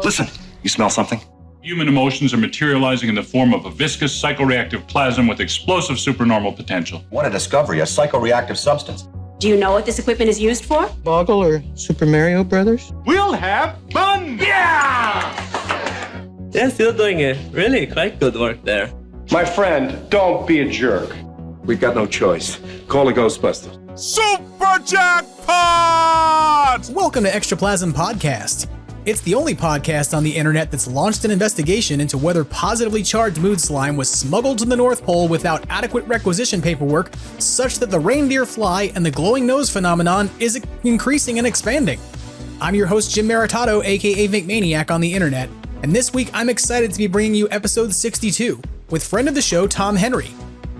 Listen, you smell something? Human emotions are materializing in the form of a viscous psychoreactive plasm with explosive supernormal potential. What a discovery, a psychoreactive substance. Do you know what this equipment is used for? Boggle or Super Mario Brothers? We'll have fun! Yeah! They're still doing it. Really quite good work there. My friend, don't be a jerk. We've got no choice. Call the Ghostbusters. Super Jackpot! Welcome to Extraplasm Podcast. It's the only podcast on the internet that's launched an investigation into whether positively charged mood slime was smuggled to the North Pole without adequate requisition paperwork, such that the reindeer fly and the glowing nose phenomenon is increasing and expanding. I'm your host, Jim Maritato, aka VinkManiac on the internet, and this week I'm excited to be bringing you episode 62 with friend of the show, Tom Henry.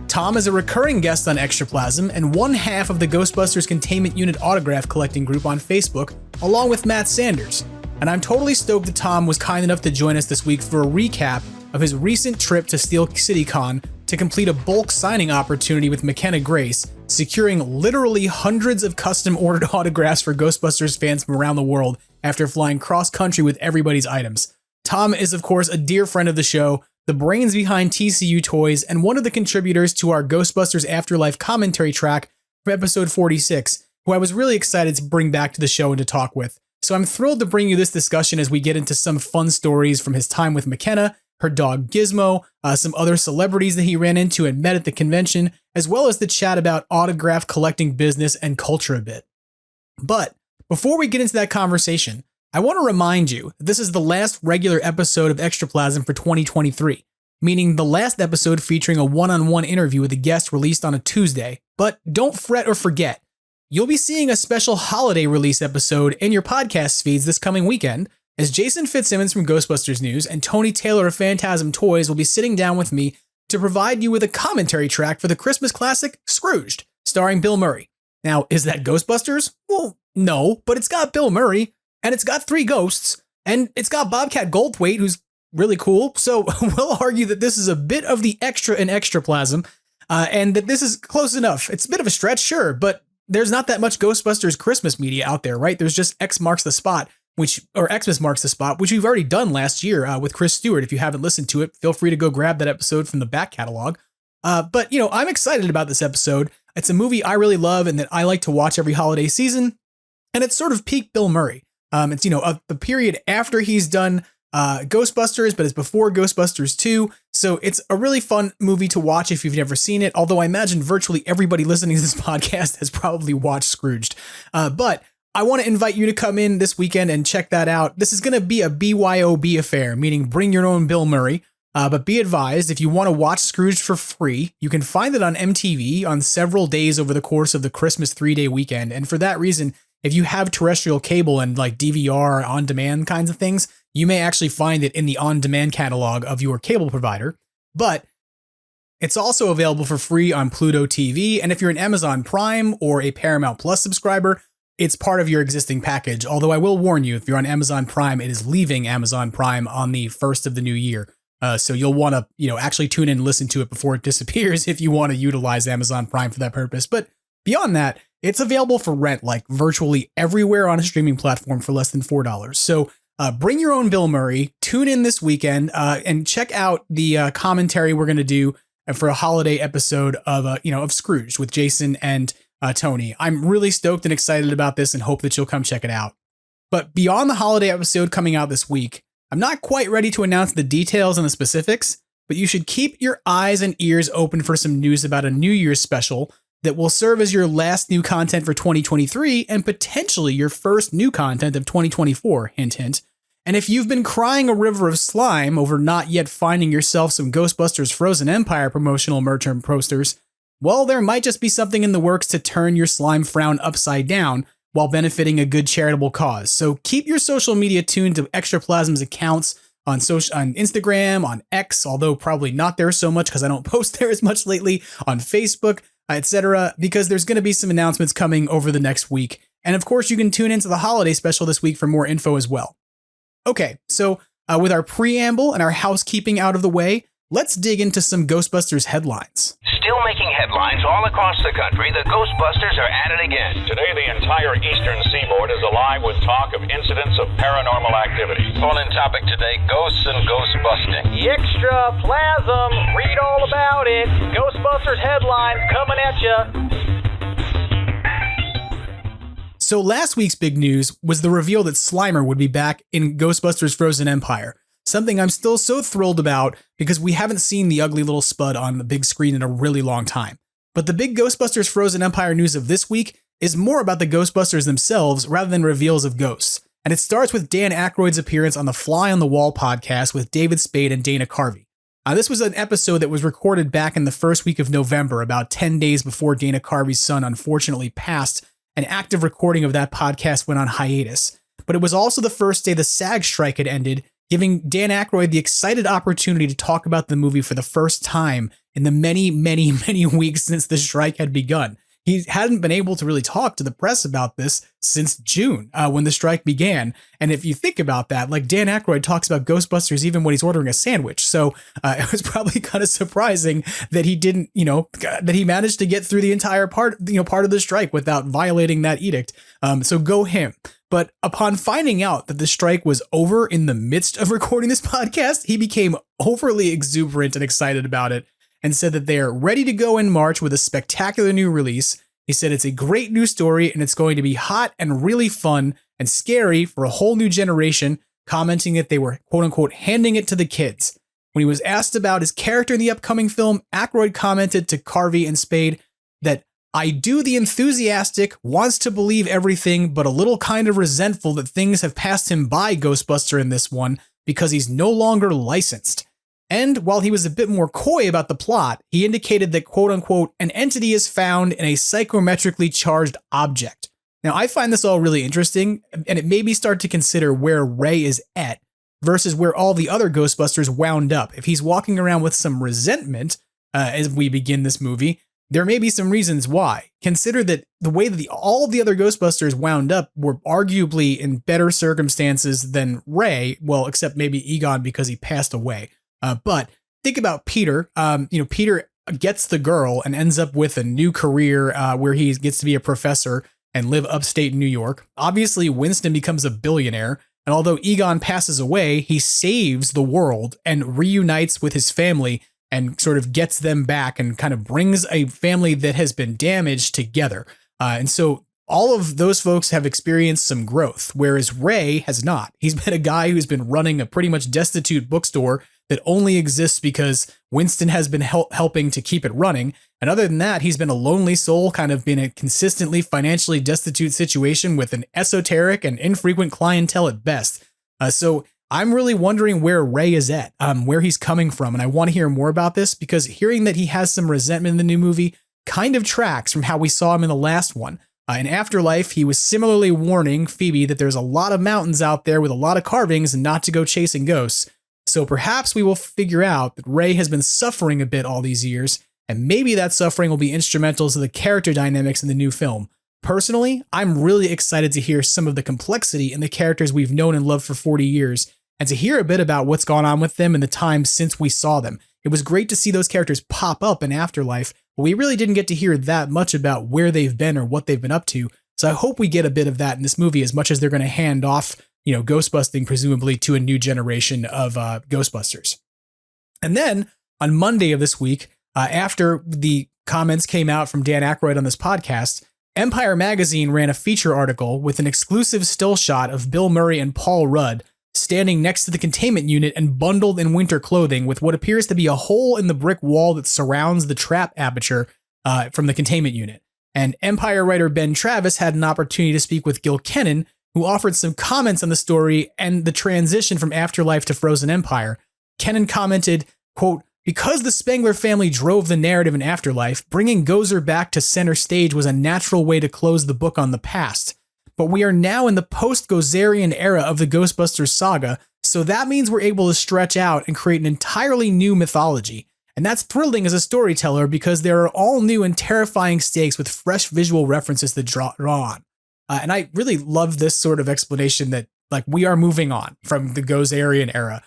Tom is a recurring guest on Extraplasm and one half of the Ghostbusters Containment Unit autograph collecting group on Facebook, along with Matt Sanders. And I'm totally stoked that Tom was kind enough to join us this week for a recap of his recent trip to Steel City Con to complete a bulk signing opportunity with McKenna Grace, securing literally hundreds of custom-ordered autographs for Ghostbusters fans from around the world after flying cross-country with everybody's items. Tom is, of course, a dear friend of the show, the brains behind TCU Toys, and one of the contributors to our Ghostbusters Afterlife commentary track from episode 46, who I was really excited to bring back to the show and to talk with. So I'm thrilled to bring you this discussion as we get into some fun stories from his time with McKenna, her dog Gizmo, some other celebrities that he ran into and met at the convention, as well as the chat about autograph collecting business and culture a bit. But before we get into that conversation, I want to remind you that this is the last regular episode of Extraplasm for 2023, meaning the last episode featuring a one-on-one interview with a guest released on a Tuesday. But don't fret or forget, you'll be seeing a special holiday release episode in your podcast feeds this coming weekend, as Jason Fitzsimmons from Ghostbusters News and Tony Taylor of Phantasm Toys will be sitting down with me to provide you with a commentary track for the Christmas classic Scrooged, starring Bill Murray. Now, is that Ghostbusters? Well, no, but it's got Bill Murray, and it's got three ghosts, and it's got Bobcat Goldthwait, who's really cool, so we'll argue that this is a bit of the extra in Extraplasm, and that this is close enough. It's a bit of a stretch, sure, but there's not that much Ghostbusters Christmas media out there, right? There's just Xmas Marks the Spot, which we've already done last year with Chris Stewart. If you haven't listened to it, feel free to go grab that episode from the back catalog. But I'm excited about this episode. It's a movie I really love and that I like to watch every holiday season. And it's sort of peak Bill Murray. It's, the period after he's done Ghostbusters, but it's before Ghostbusters 2. So it's a really fun movie to watch if you've never seen it, although I imagine virtually everybody listening to this podcast has probably watched Scrooged. But I want to invite you to come in this weekend and check that out. This is going to be a BYOB affair, meaning bring your own Bill Murray. But be advised, if you want to watch Scrooged for free, you can find it on MTV on several days over the course of the Christmas 3-day weekend. And for that reason, if you have terrestrial cable and like DVR on-demand kinds of things, you may actually find it in the on-demand catalog of your cable provider. But it's also available for free on Pluto TV. And if you're an Amazon Prime or a Paramount Plus subscriber, it's part of your existing package. Although I will warn you, if you're on Amazon Prime, it is leaving Amazon Prime on the 1st of the new year. So you'll want to, actually tune in and listen to it before it disappears if you want to utilize Amazon Prime for that purpose. But beyond that, it's available for rent like virtually everywhere on a streaming platform for less than $4. So bring your own Bill Murray, tune in this weekend, and check out the commentary we're going to do for a holiday episode of Scrooge with Jason and Tony. I'm really stoked and excited about this and hope that you'll come check it out. But beyond the holiday episode coming out this week, I'm not quite ready to announce the details and the specifics, but you should keep your eyes and ears open for some news about a New Year's special that will serve as your last new content for 2023 and potentially your first new content of 2024, hint, hint. And if you've been crying a river of slime over not yet finding yourself some Ghostbusters Frozen Empire promotional merch and posters, well, there might just be something in the works to turn your slime frown upside down while benefiting a good charitable cause. So keep your social media tuned to Extraplasm's accounts on Instagram, on X, although probably not there so much because I don't post there as much lately, on Facebook, etc., because there's going to be some announcements coming over the next week. And of course, you can tune into the holiday special this week for more info as well. Okay, so with our preamble and our housekeeping out of the way, let's dig into some Ghostbusters headlines. Still making headlines all across the country, the Ghostbusters are at it again. Today, the entire eastern seaboard is alive with talk of incidents of paranormal activity. Phone-in topic today, ghosts and ghost busting. Extraplasm, read all about it. Ghostbusters headlines coming at ya. So last week's big news was the reveal that Slimer would be back in Ghostbusters Frozen Empire. Something I'm still so thrilled about because we haven't seen the ugly little spud on the big screen in a really long time. But the big Ghostbusters Frozen Empire news of this week is more about the Ghostbusters themselves rather than reveals of ghosts. And it starts with Dan Aykroyd's appearance on the Fly on the Wall podcast with David Spade and Dana Carvey. This was an episode that was recorded back in the first week of November, about 10 days before Dana Carvey's son unfortunately passed. An active recording of that podcast went on hiatus. But it was also the first day the SAG strike had ended, giving Dan Aykroyd the excited opportunity to talk about the movie for the first time in the many, many, many weeks since the strike had begun. He hadn't been able to really talk to the press about this since June, when the strike began. And if you think about that, like Dan Aykroyd talks about Ghostbusters even when he's ordering a sandwich. So it was probably kind of surprising that he didn't, that he managed to get through the entire part of the strike without violating that edict. So go him. But upon finding out that the strike was over in the midst of recording this podcast, he became overly exuberant and excited about it and said that they are ready to go in March with a spectacular new release. He said it's a great new story and it's going to be hot and really fun and scary for a whole new generation, commenting that they were quote unquote handing it to the kids. When he was asked about his character in the upcoming film, Aykroyd commented to Carvey and Spade that I do the enthusiastic, wants to believe everything, but a little kind of resentful that things have passed him by Ghostbuster in this one because he's no longer licensed. And while he was a bit more coy about the plot, he indicated that, quote unquote, an entity is found in a psychometrically charged object. Now, I find this all really interesting, and it made me start to consider where Ray is at versus where all the other Ghostbusters wound up. If he's walking around with some resentment as we begin this movie, there may be some reasons why. Consider that the way that all of the other Ghostbusters wound up were arguably in better circumstances than Ray, well, except maybe Egon because he passed away. But think about Peter. Peter gets the girl and ends up with a new career where he gets to be a professor and live upstate New York. Obviously, Winston becomes a billionaire. And although Egon passes away, he saves the world and reunites with his family and sort of gets them back and kind of brings a family that has been damaged together. And so all of those folks have experienced some growth, whereas Ray has not. He's been a guy who's been running a pretty much destitute bookstore that only exists because Winston has been helping to keep it running. And other than that, he's been a lonely soul, kind of been a consistently financially destitute situation with an esoteric and infrequent clientele at best. So I'm really wondering where Ray is at, where he's coming from. And I want to hear more about this because hearing that he has some resentment in the new movie kind of tracks from how we saw him in the last one. In Afterlife, he was similarly warning Phoebe that there's a lot of mountains out there with a lot of carvings and not to go chasing ghosts. So perhaps we will figure out that Ray has been suffering a bit all these years, and maybe that suffering will be instrumental to the character dynamics in the new film. Personally, I'm really excited to hear some of the complexity in the characters we've known and loved for 40 years, and to hear a bit about what's gone on with them in the time since we saw them. It was great to see those characters pop up in Afterlife, but we really didn't get to hear that much about where they've been or what they've been up to. So I hope we get a bit of that in this movie as much as they're going to hand off Ghostbusting presumably to a new generation of Ghostbusters. And then on Monday of this week, after the comments came out from Dan Aykroyd on this podcast, Empire Magazine ran a feature article with an exclusive still shot of Bill Murray and Paul Rudd standing next to the containment unit and bundled in winter clothing with what appears to be a hole in the brick wall that surrounds the trap aperture from the containment unit. And Empire writer Ben Travis had an opportunity to speak with Gil Kennan, who offered some comments on the story and the transition from Afterlife to Frozen Empire. Kennan commented, quote, because the Spengler family drove the narrative in Afterlife, bringing Gozer back to center stage was a natural way to close the book on the past. But we are now in the post-Gozerian era of the Ghostbusters saga, so that means we're able to stretch out and create an entirely new mythology. And that's thrilling as a storyteller because there are all new and terrifying stakes with fresh visual references to draw on. And I really love this sort of explanation that, we are moving on from the Gozerian era.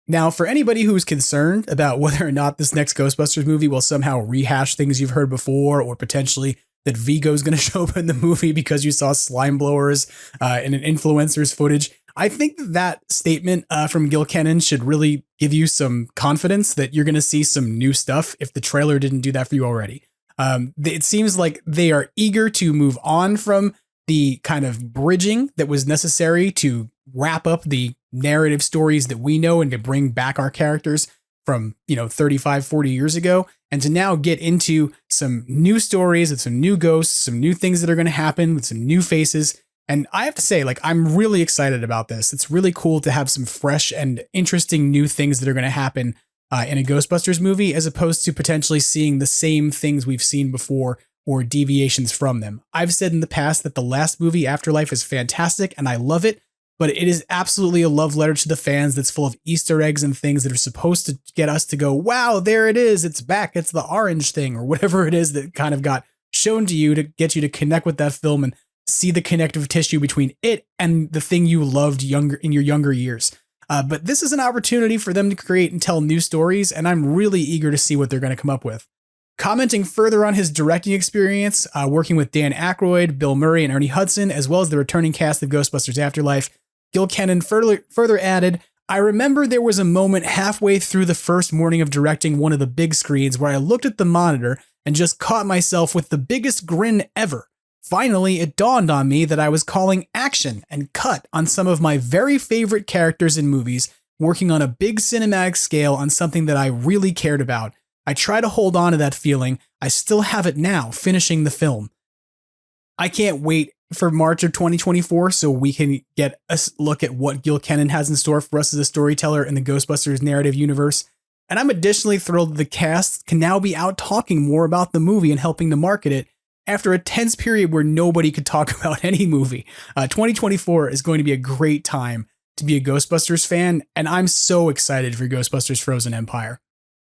Now, for anybody who's concerned about whether or not this next Ghostbusters movie will somehow rehash things you've heard before, or potentially that Vigo's going to show up in the movie because you saw slime blowers in an influencer's footage. I think that statement from Gil Kenan should really give you some confidence that you're going to see some new stuff if the trailer didn't do that for you already. It seems like they are eager to move on from the kind of bridging that was necessary to wrap up the narrative stories that we know and to bring back our characters from, 35, 40 years ago, and to now get into some new stories and some new ghosts, some new things that are going to happen with some new faces. And I have to say, I'm really excited about this. It's really cool to have some fresh and interesting new things that are going to happen in a Ghostbusters movie, as opposed to potentially seeing the same things we've seen before or deviations from them. I've said in the past that the last movie, Afterlife, is fantastic and I love it, but it is absolutely a love letter to the fans that's full of Easter eggs and things that are supposed to get us to go, wow, there it is, it's back, it's the orange thing, or whatever it is that kind of got shown to you to get you to connect with that film and see the connective tissue between it and the thing you loved in your younger years. But this is an opportunity for them to create and tell new stories, and I'm really eager to see what they're going to come up with. Commenting further on his directing experience, working with Dan Aykroyd, Bill Murray, and Ernie Hudson, as well as the returning cast of Ghostbusters Afterlife, Gil Kenan further added, I remember there was a moment halfway through the first morning of directing one of the big screens where I looked at the monitor and just caught myself with the biggest grin ever. Finally, it dawned on me that I was calling action and cut on some of my very favorite characters in movies, working on a big cinematic scale on something that I really cared about. I try to hold on to that feeling. I still have it now, finishing the film. I can't wait for March of 2024 so we can get a look at what Gil Kenan has in store for us as a storyteller in the Ghostbusters narrative universe. And I'm additionally thrilled that the cast can now be out talking more about the movie and helping to market it after a tense period where nobody could talk about any movie. 2024 is going to be a great time to be a Ghostbusters fan, and I'm so excited for Ghostbusters Frozen Empire.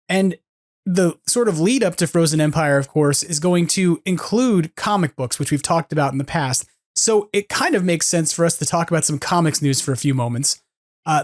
And the sort of lead up to Frozen Empire, of course, is going to include comic books, which we've talked about in the past. So it kind of makes sense for us to talk about some comics news for a few moments.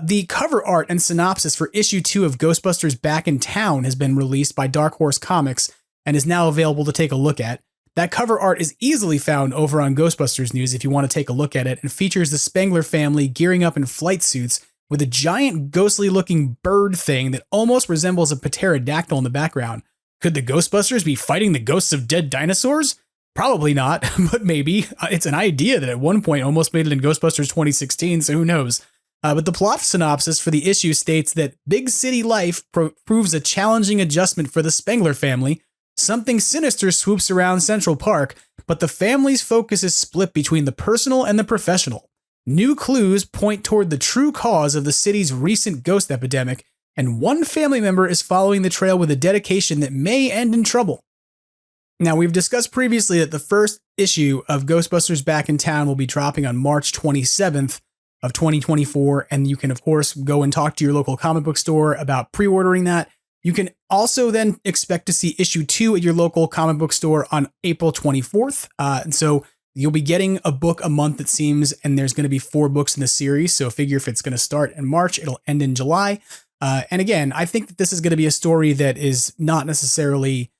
The cover art and synopsis for issue 2 of Ghostbusters Back in Town has been released by Dark Horse Comics and is now available to take a look at. That cover art is easily found over on Ghostbusters News if you want to take a look at it, and features the Spengler family gearing up in flight suits with a giant ghostly-looking bird thing that almost resembles a pterodactyl in the background. Could the Ghostbusters be fighting the ghosts of dead dinosaurs? Probably not, but maybe. It's an idea that at one point almost made it in Ghostbusters 2016, so who knows. But the plot synopsis for the issue states that big city life proves a challenging adjustment for the Spengler family. Something sinister swoops around Central Park, but the family's focus is split between the personal and the professional. New clues point toward the true cause of the city's recent ghost epidemic, and one family member is following the trail with a dedication that may end in trouble. Now, we've discussed previously that the first issue of Ghostbusters Back in Town will be dropping on March 27th of 2024, and you can, of course, go and talk to your local comic book store about pre-ordering that. You can also then expect to see issue 2 at your local comic book store on April 24th. And so you'll be getting a book a month, it seems, and there's going to be 4 books in the series. So figure if it's going to start in March, it'll end in July. And again, I think that this is going to be a story that is not necessarily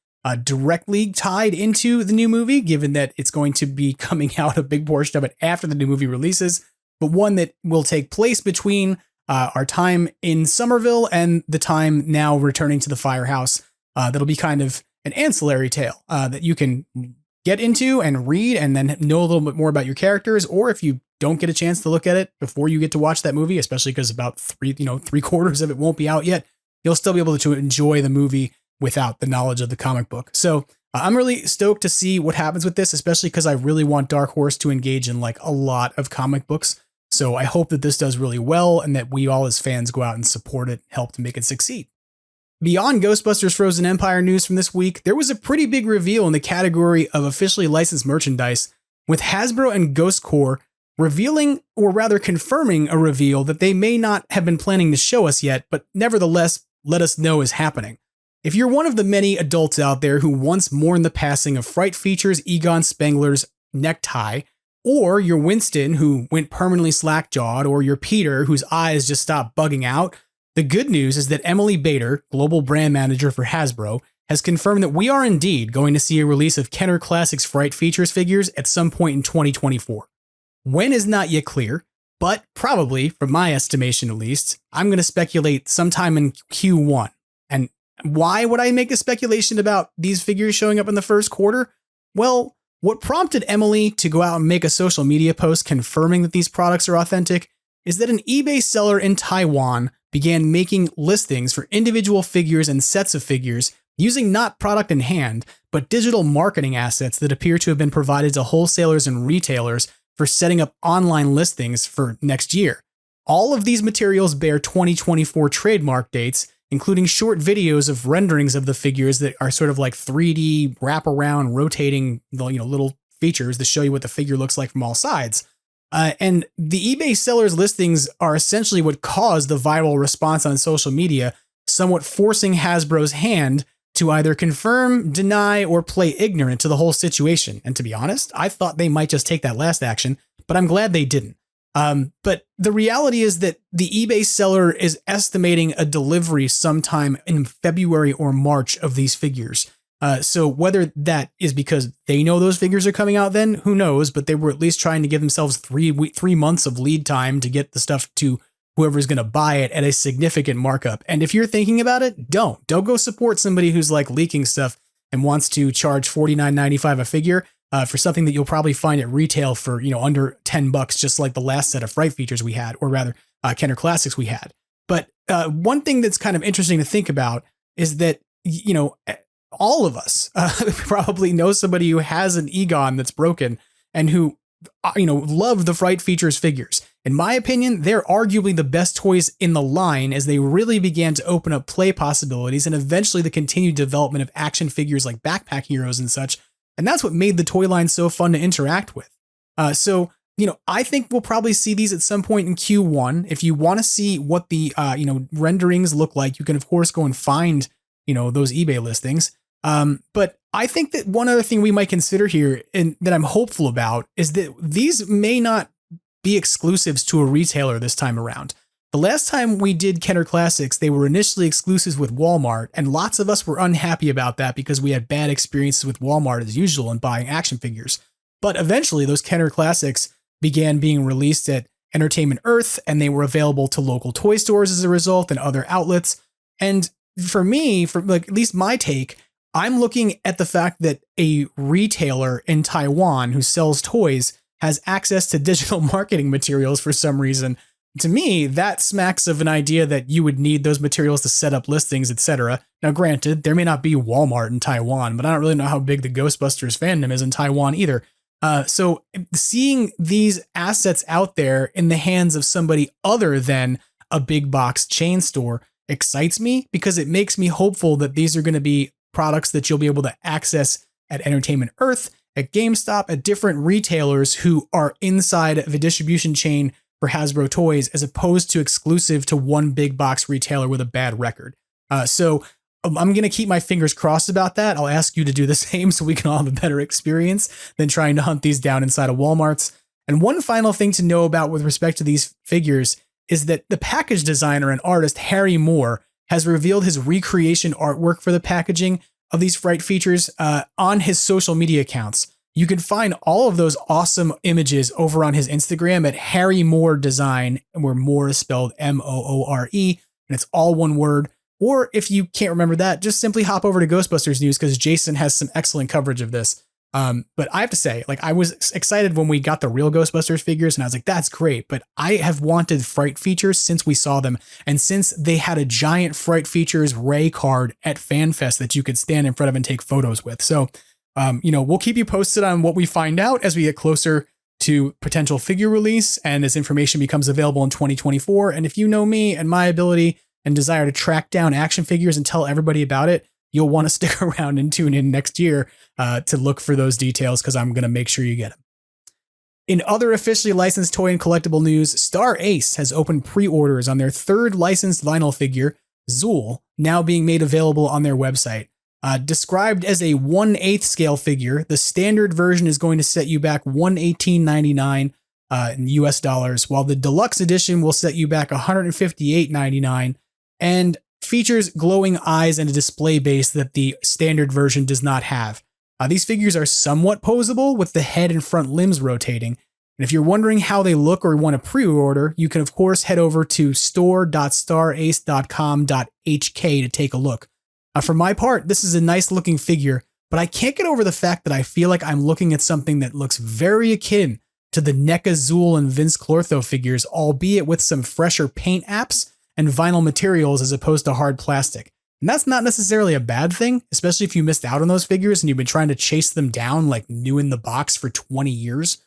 directly tied into the new movie, given that it's going to be coming out a big portion of it after the new movie releases, but one that will take place between our time in Somerville and the time now returning to the firehouse. That'll be kind of an ancillary tale that you can get into and read and then know a little bit more about your characters. Or if you don't get a chance to look at it before you get to watch that movie, especially because about 3/4 of it won't be out yet, you'll still be able to enjoy the movie without the knowledge of the comic book. So I'm really stoked to see what happens with this, especially because I really want Dark Horse to engage in a lot of comic books. So I hope that this does really well and that we all as fans go out and support it, help to make it succeed. Beyond Ghostbusters Frozen Empire news from this week, there was a pretty big reveal in the category of officially licensed merchandise, with Hasbro and Ghost Corps revealing, or rather confirming, a reveal that they may not have been planning to show us yet, but nevertheless let us know is happening. If you're one of the many adults out there who once mourned the passing of Fright Features Egon Spengler's necktie, or you're Winston who went permanently slack-jawed, or you're Peter whose eyes just stopped bugging out, the good news is that Emily Bader, global brand manager for Hasbro, has confirmed that we are indeed going to see a release of Kenner Classics Fright Features figures at some point in 2024. When is not yet clear, but probably, from my estimation at least, I'm going to speculate sometime in Q1. And why would I make a speculation about these figures showing up in the first quarter? Well, what prompted Emily to go out and make a social media post confirming that these products are authentic is that an eBay seller in Taiwan began making listings for individual figures and sets of figures using not product in hand, but digital marketing assets that appear to have been provided to wholesalers and retailers for setting up online listings for next year. All of these materials bear 2024 trademark dates, including short videos of renderings of the figures that are sort of like 3D wraparound rotating, little features to show you what the figure looks like from all sides. And the eBay sellers listings are essentially what caused the viral response on social media, somewhat forcing Hasbro's hand to either confirm, deny, or play ignorant to the whole situation. And to be honest, I thought they might just take that last action, but I'm glad they didn't. But the reality is that the eBay seller is estimating a delivery sometime in February or March of these figures. So whether that is because they know those figures are coming out then, who knows, but they were at least trying to give themselves 3 months of lead time to get the stuff to whoever's going to buy it at a significant markup. And if you're thinking about it, don't go support somebody who's like leaking stuff and wants to charge $49.95 a figure for something that you'll probably find at retail for, under $10, just like the last set of Fright Features we had, or rather Kenner Classics we had. But one thing that's kind of interesting to think about is that, all of us probably know somebody who has an Egon that's broken and who, love the Fright Features figures. In my opinion, they're arguably the best toys in the line as they really began to open up play possibilities and eventually the continued development of action figures like Backpack Heroes and such. And that's what made the toy line so fun to interact with. So, I think we'll probably see these at some point in Q1. If you want to see what the, renderings look like, you can, of course, go and find, those eBay listings. But I think that one other thing we might consider here and that I'm hopeful about is that these may not be exclusives to a retailer this time around. The last time we did Kenner Classics, they were initially exclusives with Walmart, and lots of us were unhappy about that because we had bad experiences with Walmart as usual in buying action figures. But eventually those Kenner Classics began being released at Entertainment Earth, and they were available to local toy stores as a result and other outlets. And for me, at least my take, I'm looking at the fact that a retailer in Taiwan who sells toys has access to digital marketing materials for some reason. To me, that smacks of an idea that you would need those materials to set up listings, etc. Now, granted, there may not be Walmart in Taiwan, but I don't really know how big the Ghostbusters fandom is in Taiwan either. So seeing these assets out there in the hands of somebody other than a big box chain store excites me because it makes me hopeful that these are going to be products that you'll be able to access at Entertainment Earth, at GameStop, at different retailers who are inside of a distribution chain for Hasbro toys, as opposed to exclusive to one big box retailer with a bad record. So I'm going to keep my fingers crossed about that. I'll ask you to do the same so we can all have a better experience than trying to hunt these down inside of Walmarts. And one final thing to know about with respect to these figures is that the package designer and artist Harry Moore has revealed his recreation artwork for the packaging of these Fright Features on his social media accounts. You can find all of those awesome images over on his Instagram at Harry Moore Design, where Moore is spelled Moore, and it's all one word. Or if you can't remember that, just simply hop over to Ghostbusters News because Jason has some excellent coverage of this. But I have to say, I was excited when we got the real Ghostbusters figures and I was like, that's great. But I have wanted Fright Features since we saw them. And since they had a giant Fright Features Ray card at FanFest that you could stand in front of and take photos with. So, we'll keep you posted on what we find out as we get closer to potential figure release and as information becomes available in 2024. And if you know me and my ability and desire to track down action figures and tell everybody about it, you'll want to stick around and tune in next year to look for those details because I'm going to make sure you get them. In other officially licensed toy and collectible news, Star Ace has opened pre-orders on their third licensed vinyl figure, Zool, now being made available on their website. Described as a 1/8 scale figure, the standard version is going to set you back $118.99 in US dollars, while the deluxe edition will set you back $158.99. And features glowing eyes and a display base that the standard version does not have. These figures are somewhat posable with the head and front limbs rotating. And if you're wondering how they look or want to pre-order, you can of course head over to store.starace.com.hk to take a look. For my part, this is a nice looking figure, but I can't get over the fact that I feel like I'm looking at something that looks very akin to the NECA Zool and Vince Clortho figures, albeit with some fresher paint apps and vinyl materials as opposed to hard plastic. And that's not necessarily a bad thing, especially if you missed out on those figures and you've been trying to chase them down like new in the box for 20 years,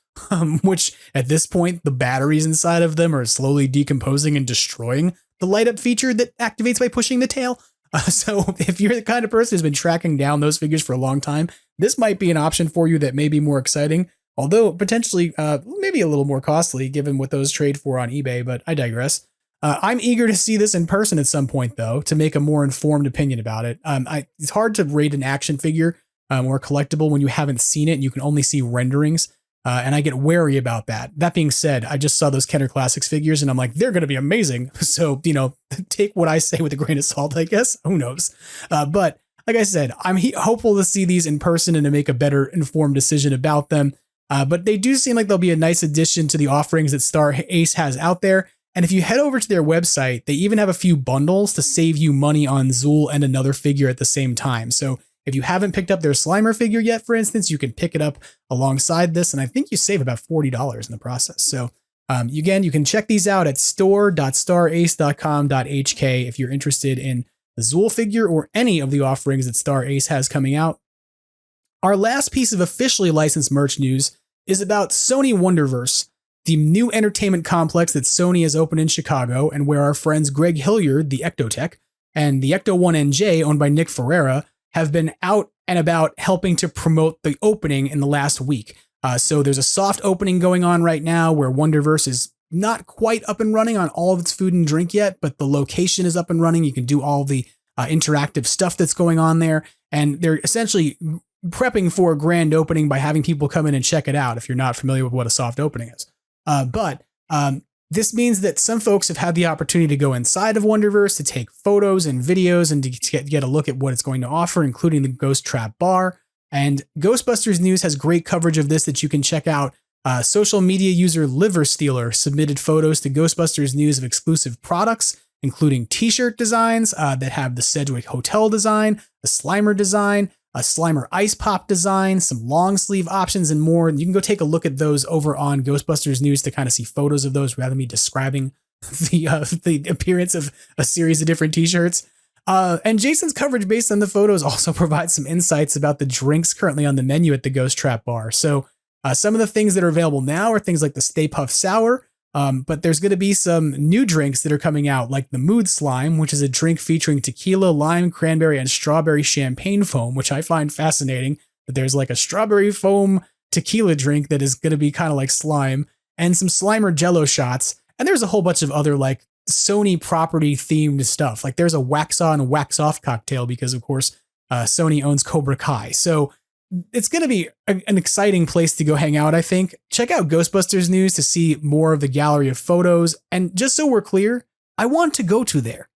which at this point, the batteries inside of them are slowly decomposing and destroying the light up feature that activates by pushing the tail. So if you're the kind of person who's been tracking down those figures for a long time, this might be an option for you that may be more exciting, although potentially maybe a little more costly given what those trade for on eBay, but I digress. I'm eager to see this in person at some point, though, to make a more informed opinion about it. It's hard to rate an action figure or collectible when you haven't seen it and you can only see renderings, and I get wary about that. That being said, I just saw those Kenner Classics figures, and I'm like, they're going to be amazing. So, take what I say with a grain of salt, I guess. Who knows? But like I said, I'm hopeful to see these in person and to make a better informed decision about them. But they do seem like they'll be a nice addition to the offerings that Star Ace has out there. And if you head over to their website, they even have a few bundles to save you money on Zool and another figure at the same time. So if you haven't picked up their Slimer figure yet, for instance, you can pick it up alongside this. And I think you save about $40 in the process. So again, you can check these out at store.starace.com.hk if you're interested in the Zool figure or any of the offerings that Star Ace has coming out. Our last piece of officially licensed merch news is about Sony Wonderverse, the new entertainment complex that Sony has opened in Chicago and where our friends Greg Hilliard, the Ectotech, and the Ecto-1NJ, owned by Nick Ferreira, have been out and about helping to promote the opening in the last week. So there's a soft opening going on right now where Wonderverse is not quite up and running on all of its food and drink yet, but the location is up and running. You can do all the interactive stuff that's going on there, and they're essentially prepping for a grand opening by having people come in and check it out if you're not familiar with what a soft opening is. But this means that some folks have had the opportunity to go inside of Wonderverse to take photos and videos and to get a look at what it's going to offer, including the Ghost Trap Bar. And Ghostbusters News has great coverage of this that you can check out. Social media user Liver Stealer submitted photos to Ghostbusters News of exclusive products, including t-shirt designs that have the Sedgwick Hotel design, the Slimer design, a Slimer Ice Pop design, some long sleeve options, and more. And you can go take a look at those over on Ghostbusters News to kind of see photos of those rather than me describing the appearance of a series of different t-shirts. And Jason's coverage based on the photos also provides some insights about the drinks currently on the menu at the Ghost Trap Bar. So some of the things that are available now are things like the Stay Puft Sour, but there's going to be some new drinks that are coming out, like the Mood Slime, which is a drink featuring tequila, lime, cranberry, and strawberry champagne foam, which I find fascinating that there's like a strawberry foam tequila drink that is going to be kind of like slime, and some Slimer Jello shots. And there's a whole bunch of other like Sony property themed stuff. Like there's a wax on, wax off cocktail because, of course, Sony owns Cobra Kai. So it's going to be an exciting place to go hang out, I think. Check out Ghostbusters News to see more of the gallery of photos. And just so we're clear, I want to go to there.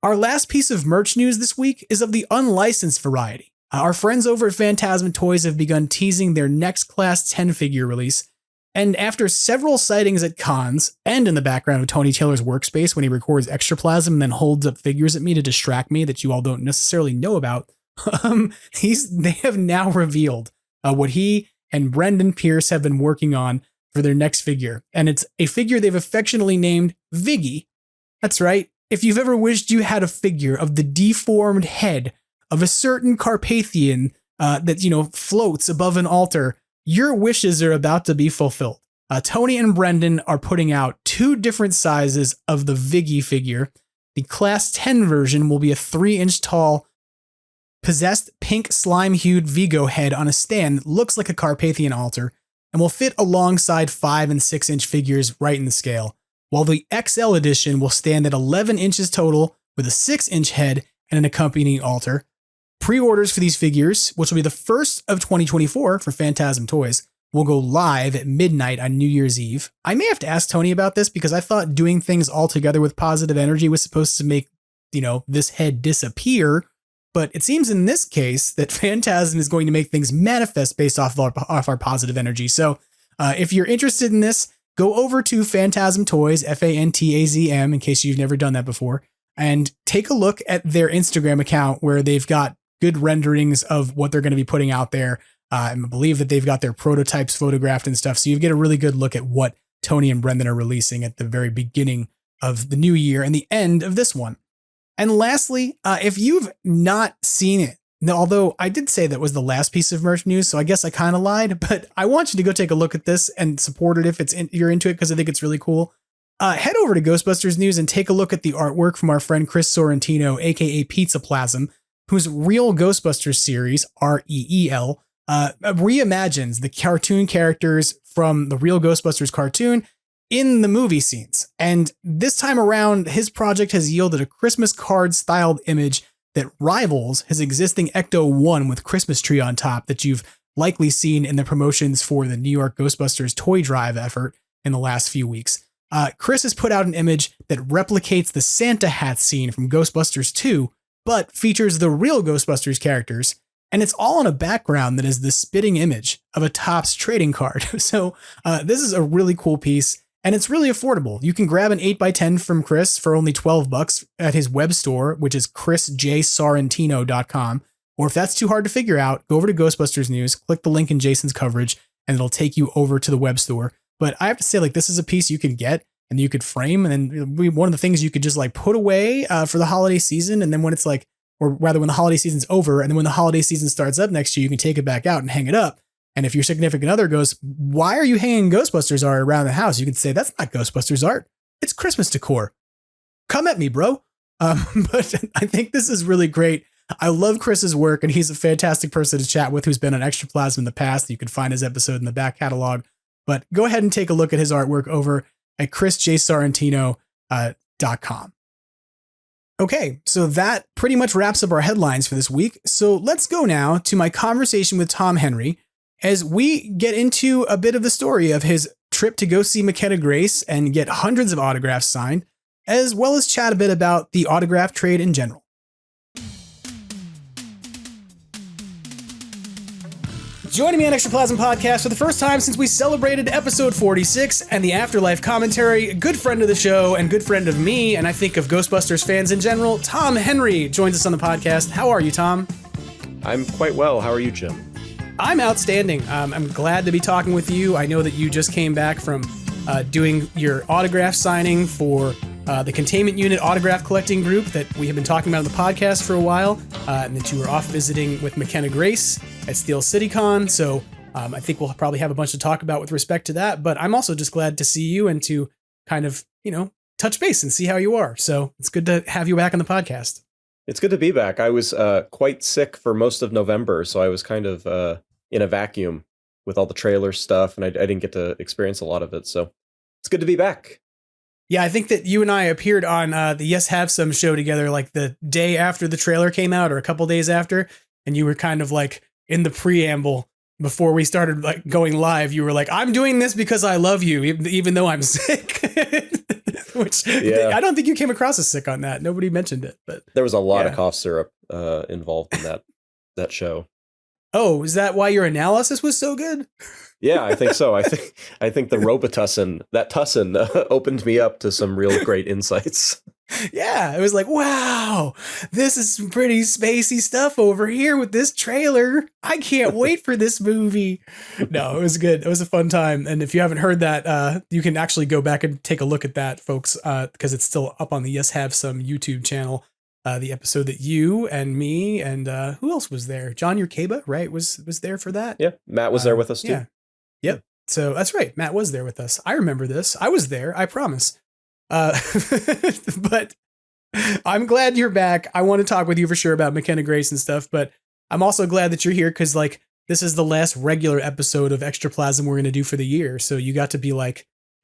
Our last piece of merch news this week is of the unlicensed variety. Our friends over at Phantasm Toys have begun teasing their next Class 10 figure release. And after several sightings at cons and in the background of Tony Taylor's workspace when he records Extraplasm and then holds up figures at me to distract me that you all don't necessarily know about, they have now revealed what he and Brendan Pearce have been working on for their next figure. And it's a figure they've affectionately named Viggy. That's right. If you've ever wished you had a figure of the deformed head of a certain Carpathian that, floats above an altar, your wishes are about to be fulfilled. Tony and Brendan are putting out 2 different sizes of the Viggy figure. The Class 10 version will be a 3-inch tall, possessed pink slime-hued Vigo head on a stand that looks like a Carpathian altar and will fit alongside 5 and 6-inch figures right in the scale, while the XL edition will stand at 11 inches total with a 6-inch head and an accompanying altar. Pre-orders for these figures, which will be the first of 2024 for Phantasm Toys, will go live at midnight on New Year's Eve. I may have to ask Tony about this because I thought doing things all together with positive energy was supposed to make this head disappear. But it seems in this case that Phantasm is going to make things manifest based off our positive energy. So if you're interested in this, go over to Phantasm Toys, Fantazm, in case you've never done that before, and take a look at their Instagram account where they've got good renderings of what they're going to be putting out there. I believe that they've got their prototypes photographed and stuff. So you get a really good look at what Tony and Brendan are releasing at the very beginning of the new year and the end of this one. And lastly, if you've not seen it, now, although I did say that was the last piece of merch news, so I guess I kind of lied, but I want you to go take a look at this and support it if you're into it, because I think it's really cool. Head over to Ghostbusters News and take a look at the artwork from our friend Chris Sorrentino, aka Pizzaplasm, whose Real Ghostbusters series, REEL, reimagines the cartoon characters from the Real Ghostbusters cartoon in the movie scenes. And this time around, his project has yielded a Christmas card styled image that rivals his existing Ecto-1 with Christmas tree on top that you've likely seen in the promotions for the New York Ghostbusters toy drive effort in the last few weeks. Chris has put out an image that replicates the Santa hat scene from Ghostbusters 2, but features the Real Ghostbusters characters. And it's all on a background that is the spitting image of a Topps trading card. So this is a really cool piece. And it's really affordable. You can grab an 8x10 from Chris for only $12 at his web store, which is chrisjsorrentino.com. Or if that's too hard to figure out, go over to Ghostbusters News, click the link in Jason's coverage, and it'll take you over to the web store. But I have to say, this is a piece you can get and you could frame, and then one of the things you could just put away for the holiday season. And then when it's or rather when the holiday season's over, and then when the holiday season starts up next year, you can take it back out and hang it up. And if your significant other goes, why are you hanging Ghostbusters art around the house? You can say, that's not Ghostbusters art. It's Christmas decor. Come at me, bro. But I think this is really great. I love Chris's work, and he's a fantastic person to chat with who's been on Extraplasm in the past. You can find his episode in the back catalog. But go ahead and take a look at his artwork over at chrisjsorrentino.com. Okay, so that pretty much wraps up our headlines for this week. So let's go now to my conversation with Tom Henry, as we get into a bit of the story of his trip to go see McKenna Grace and get hundreds of autographs signed, as well as chat a bit about the autograph trade in general. Joining me on Extraplasm Podcast for the first time since we celebrated episode 46 and the Afterlife commentary, good friend of the show and good friend of me, and I think of Ghostbusters fans in general, Tom Henry joins us on the podcast. How are you, Tom? I'm quite well. How are you, Jim? I'm outstanding. I'm glad to be talking with you. I know that you just came back from doing your autograph signing for the Containment Unit autograph collecting group that we have been talking about on the podcast for a while, and that you were off visiting with McKenna Grace at Steel City Con. So I think we'll probably have a bunch to talk about with respect to that. But I'm also just glad to see you and to kind of, touch base and see how you are. So it's good to have you back on the podcast. It's good to be back. I was quite sick for most of November, so I was kind of in a vacuum with all the trailer stuff, and I didn't get to experience a lot of it. So it's good to be back. Yeah, I think that you and I appeared on the Yes Have Some show together the day after the trailer came out or a couple days after, and you were kind of in the preamble before we started going live. You were like, I'm doing this because I love you, even though I'm sick. Which I don't think you came across as sick on that. Nobody mentioned it, but there was a lot of cough syrup involved in that show. Oh, is that why your analysis was so good? Yeah, I think so. I think the Robitussin, that tussin, opened me up to some real great insights. Yeah, it was wow, this is some pretty spacey stuff over here with this trailer. I can't wait for this movie. No, it was good. It was a fun time. And if you haven't heard that, you can actually go back and take a look at that, folks, because it's still up on the Yes Have Some YouTube channel. The episode that you and me and who else was there? John Urqueba, right? Was there for that? Yeah, Matt was there with us too. Yeah. Yep. So that's right. Matt was there with us. I remember this. I was there. I promise. But I'm glad you're back. I want to talk with you for sure about McKenna Grace and stuff, but I'm also glad that you're here because this is the last regular episode of Extraplasm we're going to do for the year. So you got to be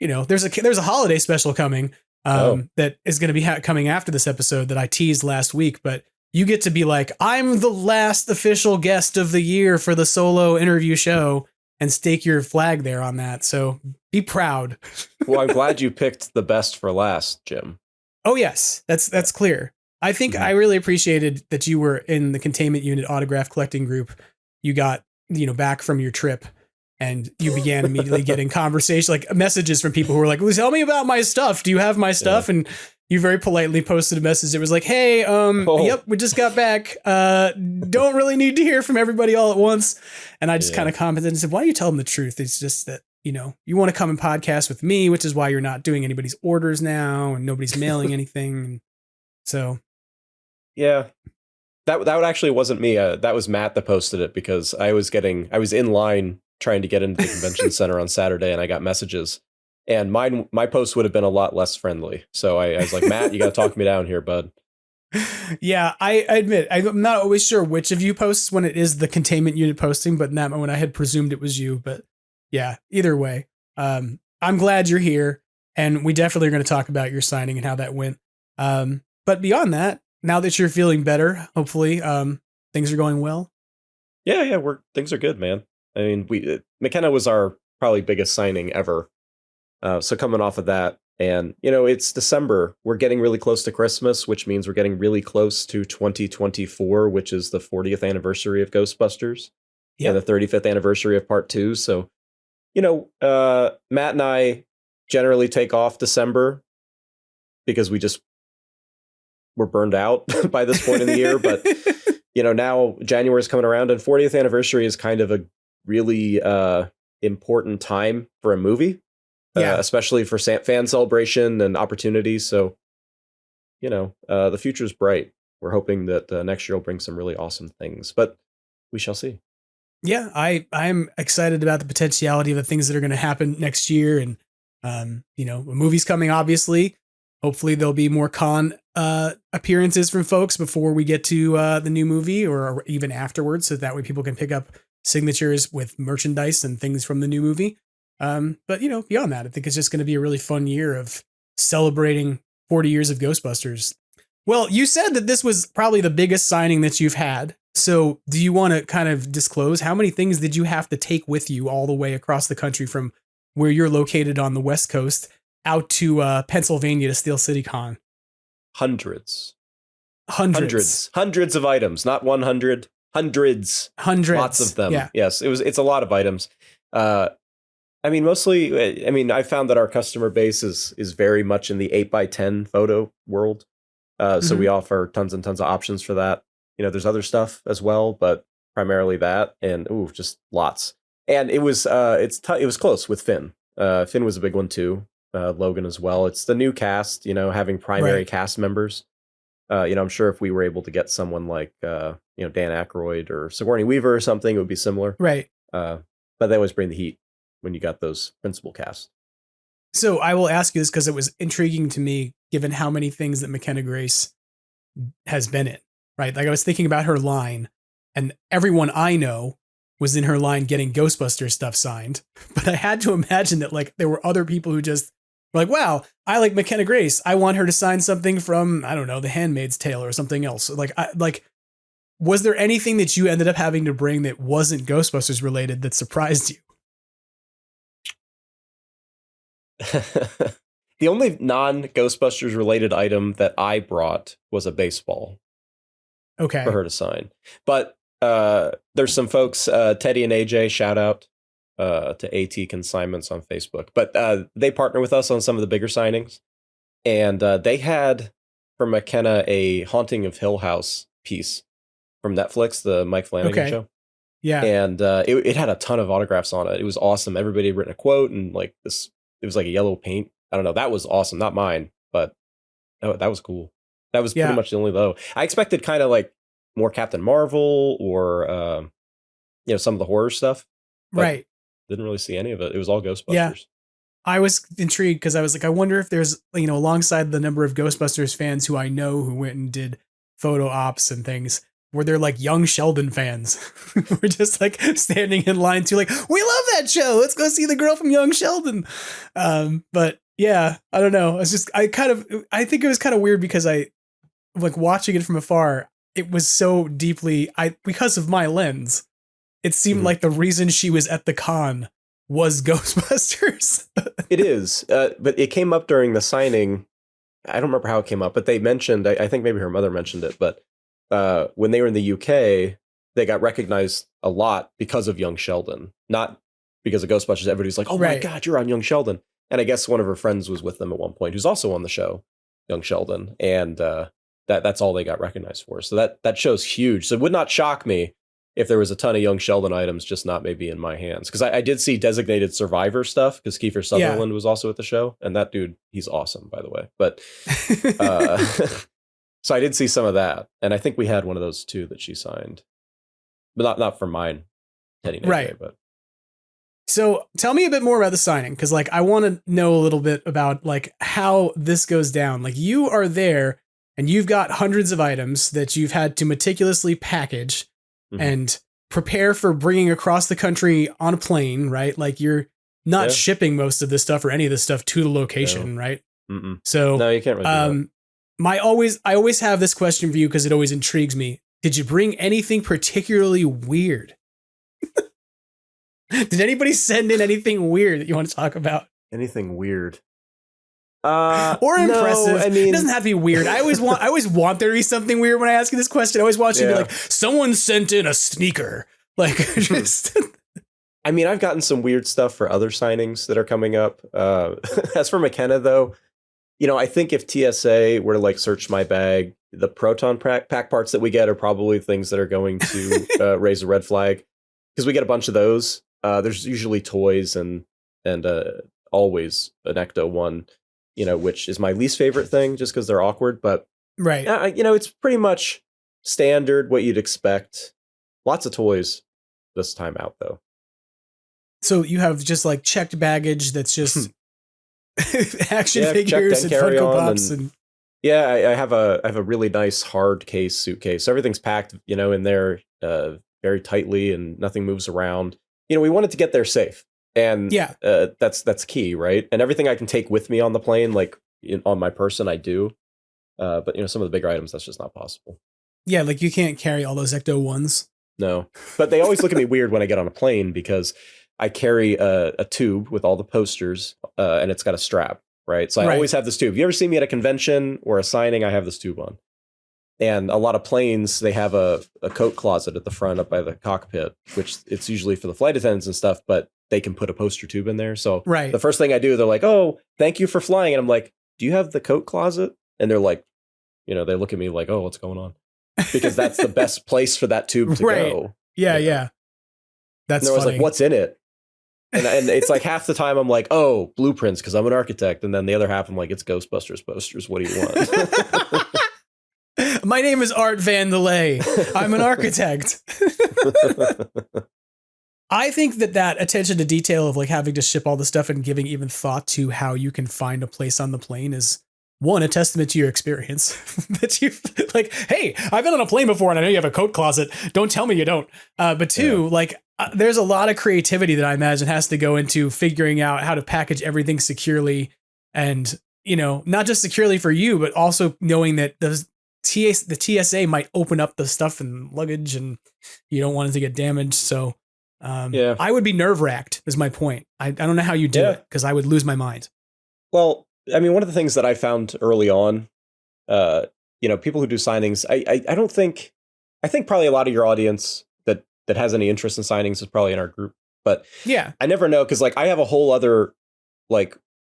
there's a holiday special coming that is going to be coming after this episode that I teased last week, but you get to be I'm the last official guest of the year for the solo interview show and stake your flag there on that. So be proud. Well, I'm glad you picked the best for last, Jim. Oh yes, that's clear. I think I really appreciated that you were in the containment unit autograph collecting group. You got, back from your trip and you began immediately getting conversation, like messages from people who were like, well, tell me about my stuff. Do you have my stuff? Yeah. And you very politely posted a message. It was like, hey, yep, we just got back. Don't really need to hear from everybody all at once. And I just kind of commented and said, why don't you tell them the truth? It's just that, you want to come and podcast with me, which is why you're not doing anybody's orders now and nobody's mailing anything. And so. Yeah, that actually wasn't me. That was Matt that posted it because I was in line trying to get into the convention center on Saturday and I got messages and my post would have been a lot less friendly. So I was like, Matt, you got to talk me down here, bud. Yeah, I admit, I'm not always sure which of you posts when it is the containment unit posting, but in that moment I had presumed it was you. But yeah, either way, I'm glad you're here and we definitely are going to talk about your signing and how that went. But beyond that, now that you're feeling better, hopefully, things are going well. Yeah, things are good, man. I mean, McKenna was our probably biggest signing ever. So coming off of that, and it's December. We're getting really close to Christmas, which means we're getting really close to 2024, which is the 40th anniversary of Ghostbusters and the 35th anniversary of Part 2. So, Matt and I generally take off December because we're burned out by this point in the year, but now January is coming around and 40th anniversary is kind of a really important time for a movie, especially for fan celebration and opportunities. So, the future's bright. We're hoping that next year will bring some really awesome things, but we shall see. Yeah, I'm excited about the potentiality of the things that are going to happen next year. And, a movie's coming, obviously. Hopefully there'll be more con appearances from folks before we get to the new movie or even afterwards. So that way people can pick up signatures with merchandise and things from the new movie. But, beyond that, I think it's just going to be a really fun year of celebrating 40 years of Ghostbusters. Well, you said that this was probably the biggest signing that you've had. So do you want to kind of disclose how many things did you have to take with you all the way across the country from where you're located on the West Coast out to Pennsylvania to Steel City Con? Hundreds of items, not 100, hundreds, lots of them. Yeah. Yes, it's a lot of items. Mostly, I found that our customer base is very much in the 8x10 photo world. So we offer tons and tons of options for that. There's other stuff as well, but primarily that, and just lots. And it was it was close with Finn. Finn was a big one too. Logan as well. It's the new cast, having primary cast members. I'm sure if we were able to get someone like Dan Aykroyd or Sigourney Weaver or something, it would be similar. Right. But they always bring the heat when you got those principal cast. So I will ask you this because it was intriguing to me, given how many things that McKenna Grace has been in, right? Like I was thinking about her line, and everyone I know was in her line getting Ghostbusters stuff signed. But I had to imagine that like there were other people who just were like, wow, I like McKenna Grace. I want her to sign something from, I don't know, The Handmaid's Tale or something else. Was there anything that you ended up having to bring that wasn't Ghostbusters related that surprised you? The only non-Ghostbusters related item that I brought was a baseball. Okay. For her to sign. But there's some folks, Teddy and AJ, shout out to AT Consignments on Facebook. But they partner with us on some of the bigger signings. And they had, for McKenna, a Haunting of Hill House piece from Netflix, the Mike Flanagan show. Yeah. And it had a ton of autographs on it. It was awesome. Everybody had written a quote and like this, it was like a yellow paint. I don't know. That was awesome. Not mine, but that was cool. That was pretty much the only though. I expected kind of like more Captain Marvel or, some of the horror stuff. Right. Didn't really see any of it. It was all Ghostbusters. Yeah. I was intrigued because I was like, I wonder if there's, alongside the number of Ghostbusters fans who I know who went and did photo ops and things, were there like young Sheldon fans who were just like standing in line to like, we love that show. Let's go see the girl from Young Sheldon. But yeah, I don't know. I think it was kind of weird because I like watching it from afar. It was so deeply, because of my lens, it seemed like the reason she was at the con was Ghostbusters. It is, but it came up during the signing I don't remember how it came up, but they mentioned, I think maybe her mother mentioned it, but when they were in the UK, they got recognized a lot because of Young Sheldon, not because of Ghostbusters. Everybody's like, oh my God, you're on Young Sheldon. And I guess one of her friends was with them at one point, who's also on the show, Young Sheldon. And that's all they got recognized for. So that show's huge. So it would not shock me if there was a ton of Young Sheldon items, just not maybe in my hands. Because I did see Designated Survivor stuff, because Kiefer Sutherland was also at the show. And that dude, he's awesome, by the way. But so I did see some of that. And I think we had one of those too that she signed. But not for mine, Teddy Nate, right. But so tell me a bit more about the signing, because like I want to know a little bit about like how this goes down. Like you are there and you've got hundreds of items that you've had to meticulously package and prepare for bringing across the country on a plane, right? Like you're not shipping most of this stuff or any of this stuff to the location, right? So no, you can't really do that. I always have this question for you because it always intrigues me. Did you bring anything particularly weird? Did anybody send in anything weird that you want to talk about? Anything weird? Or impressive. No, I mean, it doesn't have to be weird. I always want there to be something weird when I ask you this question. I always want you to be like, someone sent in a sneaker. Like, just. I mean, I've gotten some weird stuff for other signings that are coming up. As for McKenna, though, I think if TSA were to like search my bag, the proton pack parts that we get are probably things that are going to raise a red flag, because we get a bunch of those. There's usually toys and always an Ecto one, which is my least favorite thing just because they're awkward. But right, it's pretty much standard what you'd expect. Lots of toys this time out though. So you have just like checked baggage that's just action figures and Funko Pops and. Yeah, I have a really nice hard case suitcase. So everything's packed, in there very tightly and nothing moves around. We wanted to get there safe. And that's key, right? And everything I can take with me on the plane, like on my person, I do. But some of the bigger items, that's just not possible. Yeah, like you can't carry all those Ecto ones. No, but they always look at me weird when I get on a plane because I carry a tube with all the posters and it's got a strap, right? So I always have this tube. You ever see me at a convention or a signing, I have this tube on. And a lot of planes, they have a coat closet at the front up by the cockpit, which it's usually for the flight attendants and stuff, but they can put a poster tube in there. So the first thing I do, they're like, oh, thank you for flying. And I'm like, do you have the coat closet? And they're like, they look at me like, oh, what's going on? Because that's the best place for that tube to go. Yeah. That's and I was funny. like, what's in it? And it's like half the time I'm like, oh, blueprints, because I'm an architect. And then the other half I'm like, it's Ghostbusters posters. What do you want? My name is Art Van Delay. I'm an architect. I think that attention to detail of like having to ship all the stuff and giving even thought to how you can find a place on the plane is one, a testament to your experience. That you like, hey, I've been on a plane before and I know you have a coat closet. Don't tell me you don't. But two, there's a lot of creativity that I imagine has to go into figuring out how to package everything securely and, not just securely for you, but also knowing that the TSA might open up the stuff and luggage and you don't want it to get damaged. So I would be nerve wracked is my point. I don't know how you do it because I would lose my mind. Well, I mean, one of the things that I found early on, people who do signings, I think probably a lot of your audience that has any interest in signings is probably in our group, but I never know. Cause I have a whole other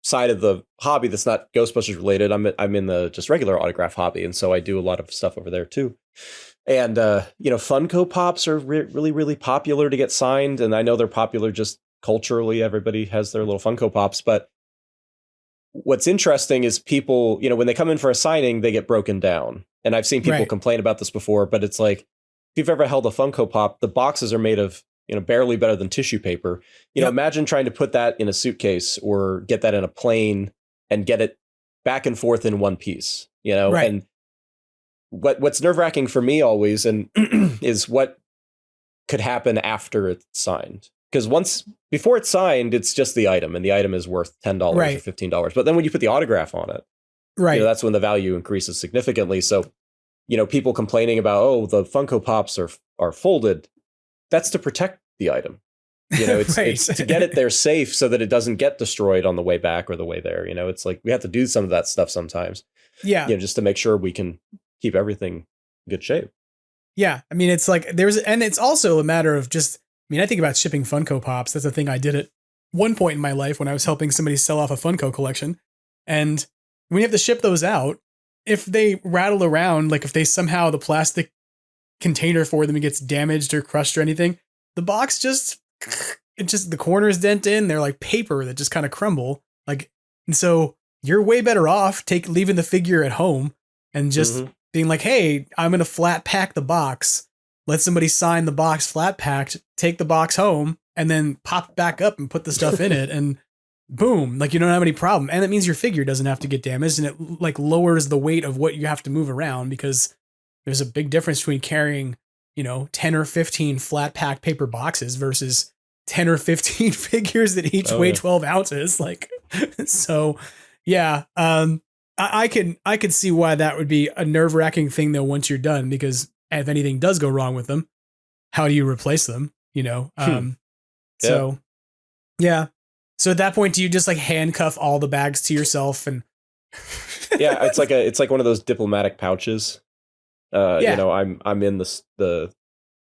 side of the hobby that's not Ghostbusters related. I'm in the just regular autograph hobby. And so I do a lot of stuff over there too. And, Funko Pops are really, really popular to get signed. And I know they're popular just culturally. Everybody has their little Funko Pops. But what's interesting is people, when they come in for a signing, they get broken down. And I've seen people complain about this before, but it's like, if you've ever held a Funko Pop, the boxes are made of, barely better than tissue paper. Imagine trying to put that in a suitcase or get that in a plane and get it back and forth in one piece, and what's nerve-wracking for me always and is what could happen after it's signed. Because before it's signed, it's just the item and the item is worth $10 or $15. But then when you put the autograph on it, that's when the value increases significantly. So, people complaining about, oh, the Funko Pops are folded. That's to protect the item. You know, it's, Right. it's to get it there safe so that it doesn't get destroyed on the way back or the way there. You know, it's like we have to do some of that stuff sometimes. Yeah. You know, just to make sure we can keep everything in good shape. Yeah. I mean, it's like and it's also a matter of just, I mean, I think about shipping Funko Pops. That's a thing I did at one point in my life when I was helping somebody sell off a Funko collection. And when you have to ship those out, if they rattle around, like if they somehow the plastic container for them gets damaged or crushed or anything, the box the corners dent in. They're like paper that just kind of crumble. Like, and so you're way better off leaving the figure at home and just being like, hey, I'm going to flat pack the box. Let somebody sign the box flat packed, take the box home, and then pop it back up and put the stuff in it. And boom, like you don't have any problem. And that means your figure doesn't have to get damaged, and it like lowers the weight of what you have to move around, because there's a big difference between carrying, 10 or 15 flat pack paper boxes versus 10 or 15 figures that each weigh 12 ounces. Like, so yeah. I could see why that would be a nerve-wracking thing though, once you're done, because if anything does go wrong with them, how do you replace them? So yeah. So at that point, do you just like handcuff all the bags to yourself? And yeah, it's like one of those diplomatic pouches. I'm in the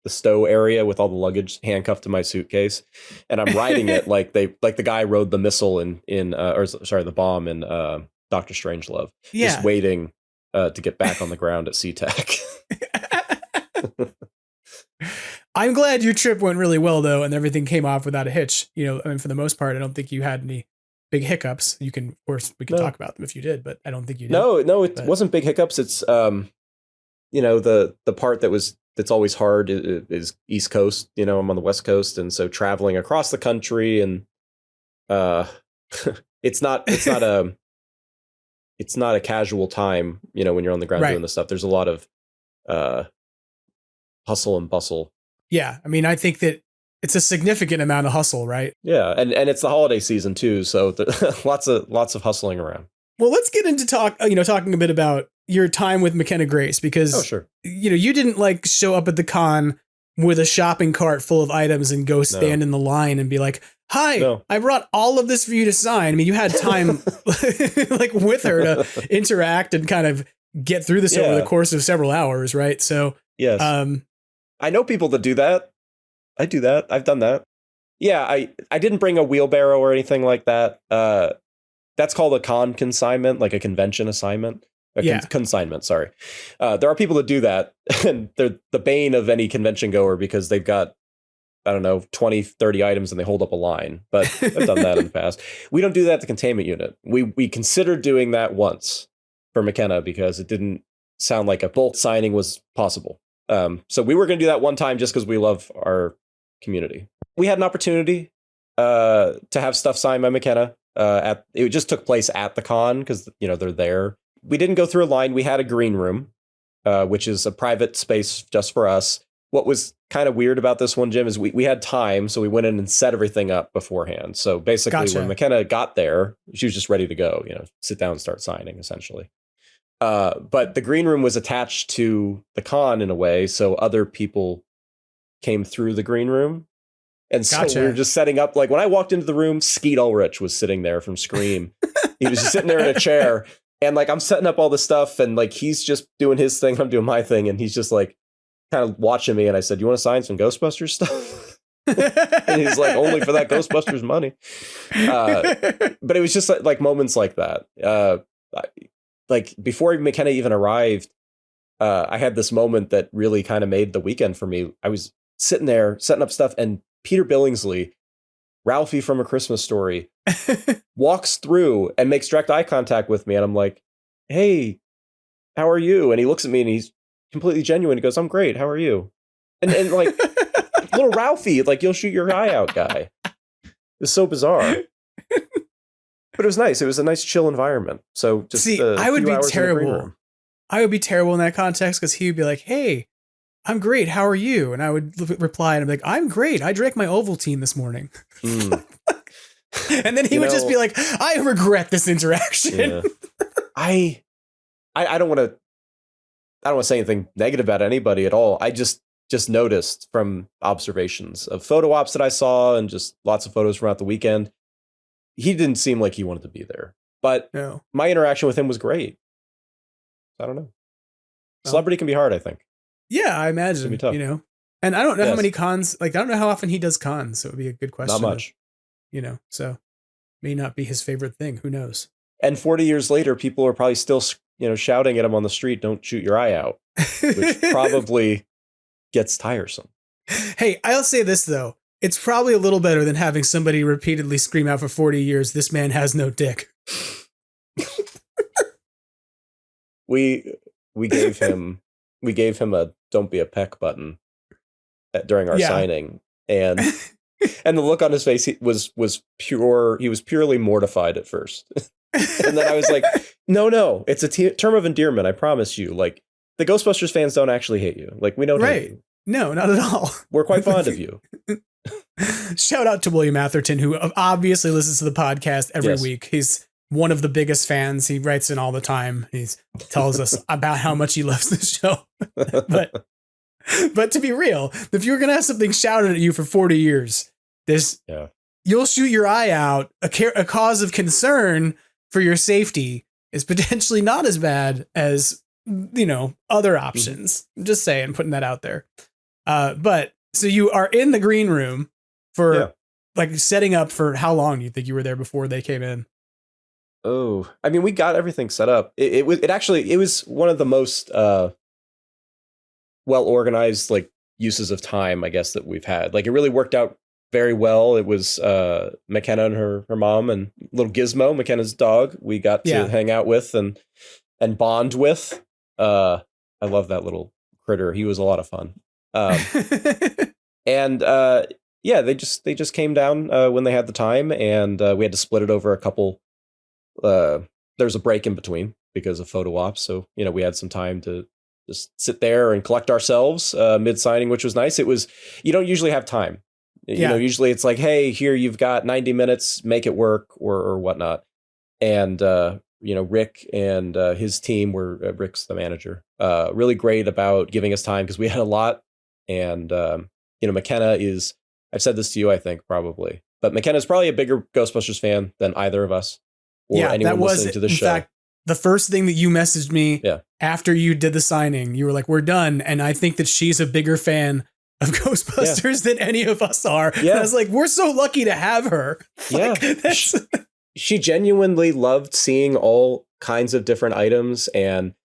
stow area with all the luggage handcuffed to my suitcase, and I'm riding it like the guy rode the missile the bomb in Doctor Strangelove. Yeah. Just waiting to get back on the ground at SeaTac. I'm glad your trip went really well though, and everything came off without a hitch. For the most part, I don't think you had any big hiccups. We can talk about them if you did, but I don't think you did. No, it wasn't big hiccups. It's the part that's always hard is East Coast. I'm on the West Coast, and so traveling across the country, and it's not a casual time. When you're on the ground doing this stuff, there's a lot of hustle and bustle. Yeah, I mean, I think that it's a significant amount of hustle, right? Yeah, and it's the holiday season too, so lots of hustling around. Well, let's get into talking a bit about your time with McKenna Grace, because sure. You didn't like show up at the con with a shopping cart full of items and go stand in the line and be like, "Hi, I brought all of this for you to sign." I mean, you had time like with her to interact and kind of get through this over the course of several hours, right? So yes. I know people that do that. I do that. I've done that. Yeah, I didn't bring a wheelbarrow or anything like that. That's called a con consignment, like a convention assignment. Consignment, sorry. There are people that do that, and they're the bane of any convention goer because they've got, 20, 30 items and they hold up a line. But I've done that in the past. We don't do that at the containment unit. We considered doing that once for McKenna because it didn't sound like a bulk signing was possible. So we were going to do that one time just because we love our community. We had an opportunity to have stuff signed by McKenna. It just took place at the con because they're there. We didn't go through a line. We had a green room, which is a private space just for us. What was kind of weird about this one, Jim, is we had time, so we went in and set everything up beforehand. So basically, when McKenna got there, she was just ready to go. Sit down and start signing, essentially. But the green room was attached to the con in a way, so other people came through the green room. And so we were just setting up, like when I walked into the room, Skeet Ulrich was sitting there from Scream. He was just sitting there in a chair, and like I'm setting up all this stuff, and like he's just doing his thing, I'm doing my thing, and he's just like kind of watching me. And I said, "You want to sign some Ghostbusters stuff?" And he's like, "Only for that Ghostbusters money." But it was just like moments like that. Like before McKenna even arrived, I had this moment that really kind of made the weekend for me. I was sitting there setting up stuff, and Peter Billingsley, Ralphie from A Christmas Story, walks through and makes direct eye contact with me. And I'm like, "Hey, how are you?" And he looks at me and he's completely genuine. He goes, "I'm great. How are you?" And like little Ralphie, like you'll shoot your eye out guy. It's so bizarre. But it was nice. It was a nice chill environment. So just I would be terrible. I would be terrible in that context because he would be like, "Hey, I'm great. How are you?" And I would reply and I'm like, "I'm great. I drank my Ovaltine this morning." And then he would just be like, "I regret this interaction." Yeah. I don't want to say anything negative about anybody at all. I just just noticed from observations of photo ops that I saw and just lots of photos throughout the weekend. He didn't seem like he wanted to be there, but my interaction with him was great. I don't know. Celebrity can be hard, I think. Yeah, I imagine, tough. you know, and I don't know how many cons, like, I don't know how often he does cons. So it would be a good question. Not much. You know, so may not be his favorite thing. Who knows? And 40 years later, people are probably still, you know, shouting at him on the street, "Don't shoot your eye out," which probably gets tiresome. Hey, I'll say this, though. It's probably a little better than having somebody repeatedly scream out for 40 years, "This man has no dick." We gave him a "Don't be a peck" button during our signing, and the look on his face was pure. He was purely mortified at first, and then I was like, "No, it's a term of endearment. I promise you. Like, the Ghostbusters fans don't actually hate you. Like, we don't hate you. No, not at all. We're quite fond of you." Shout out to William Atherton, who obviously listens to the podcast every week. He's one of the biggest fans. He writes in all the time. He tells us about how much he loves the show. But to be real, if you're gonna have something shouted at you for 40 years, you'll shoot your eye out. A cause of concern for your safety is potentially not as bad as, you know, other options. I'm just saying, putting that out there. But so you are in the green room for like setting up for how long do you think you were there before they came in? Oh, I mean, we got everything set up. It was one of the most well organized like uses of time, I guess, that we've had. Like, it really worked out very well. It was McKenna and her mom and little Gizmo, McKenna's dog, we got to hang out with and bond with. I love that little critter. He was a lot of fun. And they just came down when they had the time, and we had to split it over a couple. There's a break in between because of photo ops, so you know, we had some time to just sit there and collect ourselves mid signing, which was nice. It was, you don't usually have time. You know, usually it's like, hey, here, you've got 90 minutes, make it work or whatnot. And you know, Rick and his team were Rick's the manager, really great about giving us time because we had a lot. And you know, McKenna is, I've said this to you, I think, probably, but McKenna's probably a bigger Ghostbusters fan than either of us or anyone listening to the show. In fact, the first thing that you messaged me after you did the signing, you were like, "We're done." And I think that she's a bigger fan of Ghostbusters than any of us are. Yeah. And I was like, we're so lucky to have her. Like, she genuinely loved seeing all kinds of different items. And,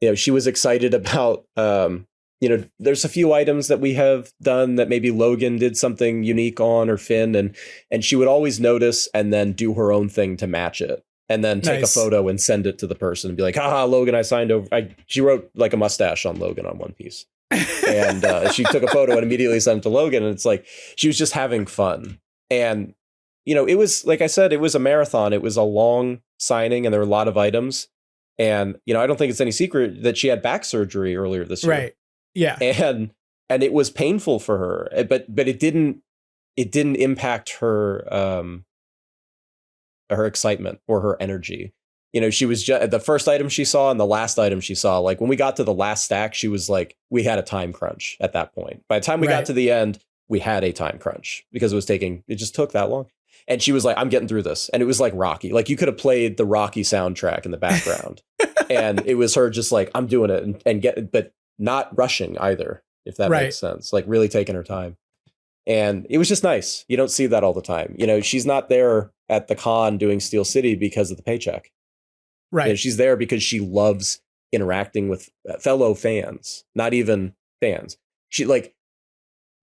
you know, she was excited about, you know, there's a few items that we have done that maybe Logan did something unique on, or Finn. And she would always notice and then do her own thing to match it. And then take a photo and send it to the person and be like, "Haha, Logan, I signed over." She wrote like a mustache on Logan on one piece. And she took a photo and immediately sent it to Logan. And it's like, she was just having fun. And, you know, it was, like I said, it was a marathon. It was a long signing and there were a lot of items. And, you know, I don't think it's any secret that she had back surgery earlier this year. Right. Yeah. And it was painful for her, but it didn't impact her, her excitement or her energy. You know, she was just the first item she saw and the last item she saw. Like, when we got to the last stack, she was like, we had a time crunch at that point. By the time we got to the end, we had a time crunch because it just took that long. And she was like, "I'm getting through this." And it was like Rocky. Like, you could have played the Rocky soundtrack in the background. And it was her just like, "I'm doing it," but not rushing either, if that makes sense. Like, really taking her time. And it was just nice. You don't see that all the time. You know, she's not there at the con doing Steel City because of the paycheck. Right. You know, she's there because she loves interacting with fellow fans, not even fans. She, like,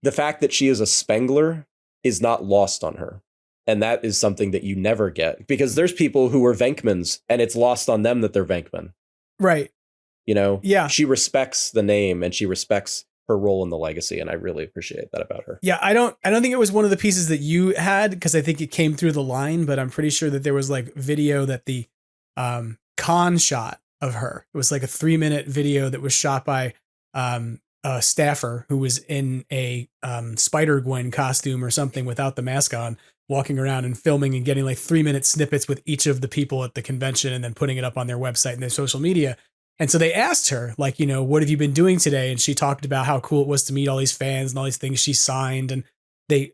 the fact that she is a Spengler is not lost on her. And that is something that you never get, because there's people who are Venkmans and it's lost on them that they're Venkman. Right. You know? Yeah. She respects the name and she respects her role in the legacy. And I really appreciate that about her. Yeah. I don't think it was one of the pieces that you had, because I think it came through the line, but I'm pretty sure that there was like video that the con shot of her. It was like a 3-minute video that was shot by a staffer who was in a Spider-Gwen costume or something without the mask on, walking around and filming and getting like 3-minute snippets with each of the people at the convention and then putting it up on their website and their social media. And so they asked her, like, what have you been doing today? And she talked about how cool it was to meet all these fans and all these things she signed. And the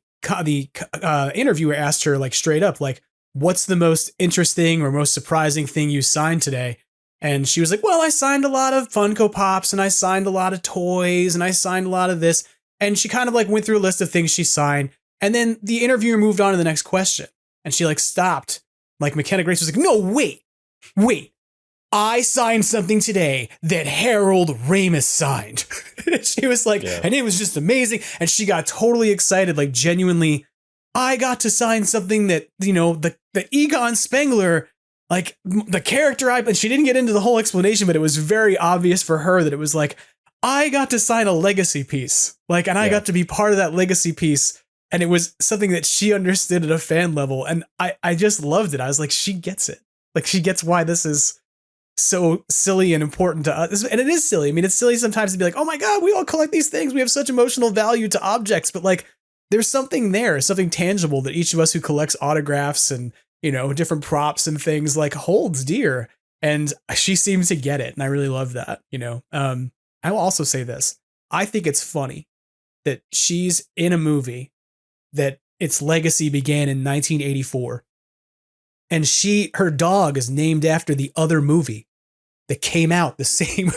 interviewer asked her, like, straight up, like, what's the most interesting or most surprising thing you signed today? And she was like, well, I signed a lot of Funko Pops and I signed a lot of toys and I signed a lot of this. And she kind of like went through a list of things she signed. And then the interviewer moved on to the next question. And she like stopped. Like McKenna Grace was like, no, wait. I signed something today that Harold Ramis signed. She was like, and it was just amazing. And she got totally excited, like genuinely, I got to sign something that, the Egon Spengler, like the character and she didn't get into the whole explanation, but it was very obvious for her that it was like, I got to sign a legacy piece. Like, and I got to be part of that legacy piece. And it was something that she understood at a fan level. And I just loved it. I was like, she gets it. Like, she gets why this is so silly and important to us. And it is silly. I mean, it's silly sometimes to be like, oh my God, we all collect these things. We have such emotional value to objects. But like, there's something there, something tangible that each of us who collects autographs and, different props and things like holds dear. And she seems to get it. And I really love that, I will also say this. I think it's funny that she's in a movie that its legacy began in 1984. And her dog is named after the other movie that came out the same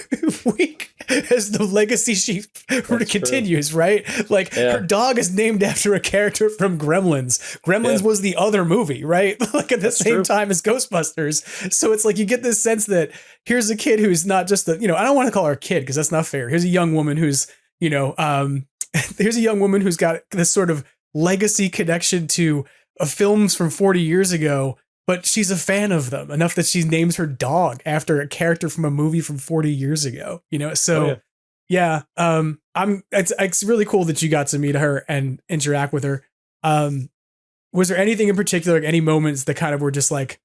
week as the legacy she continues, true. Right? Like her dog is named after a character from Gremlins. Gremlins was the other movie, right? Like at the same time as Ghostbusters. So it's like you get this sense that here's a kid who's not just I don't want to call her a kid because that's not fair. Here's a young woman who's, here's a young woman who's got this sort of legacy connection to films from 40 years ago, but she's a fan of them enough that she names her dog after a character from a movie from 40 years ago, So it's really cool that you got to meet her and interact with her. Was there anything in particular, like any moments that kind of were just like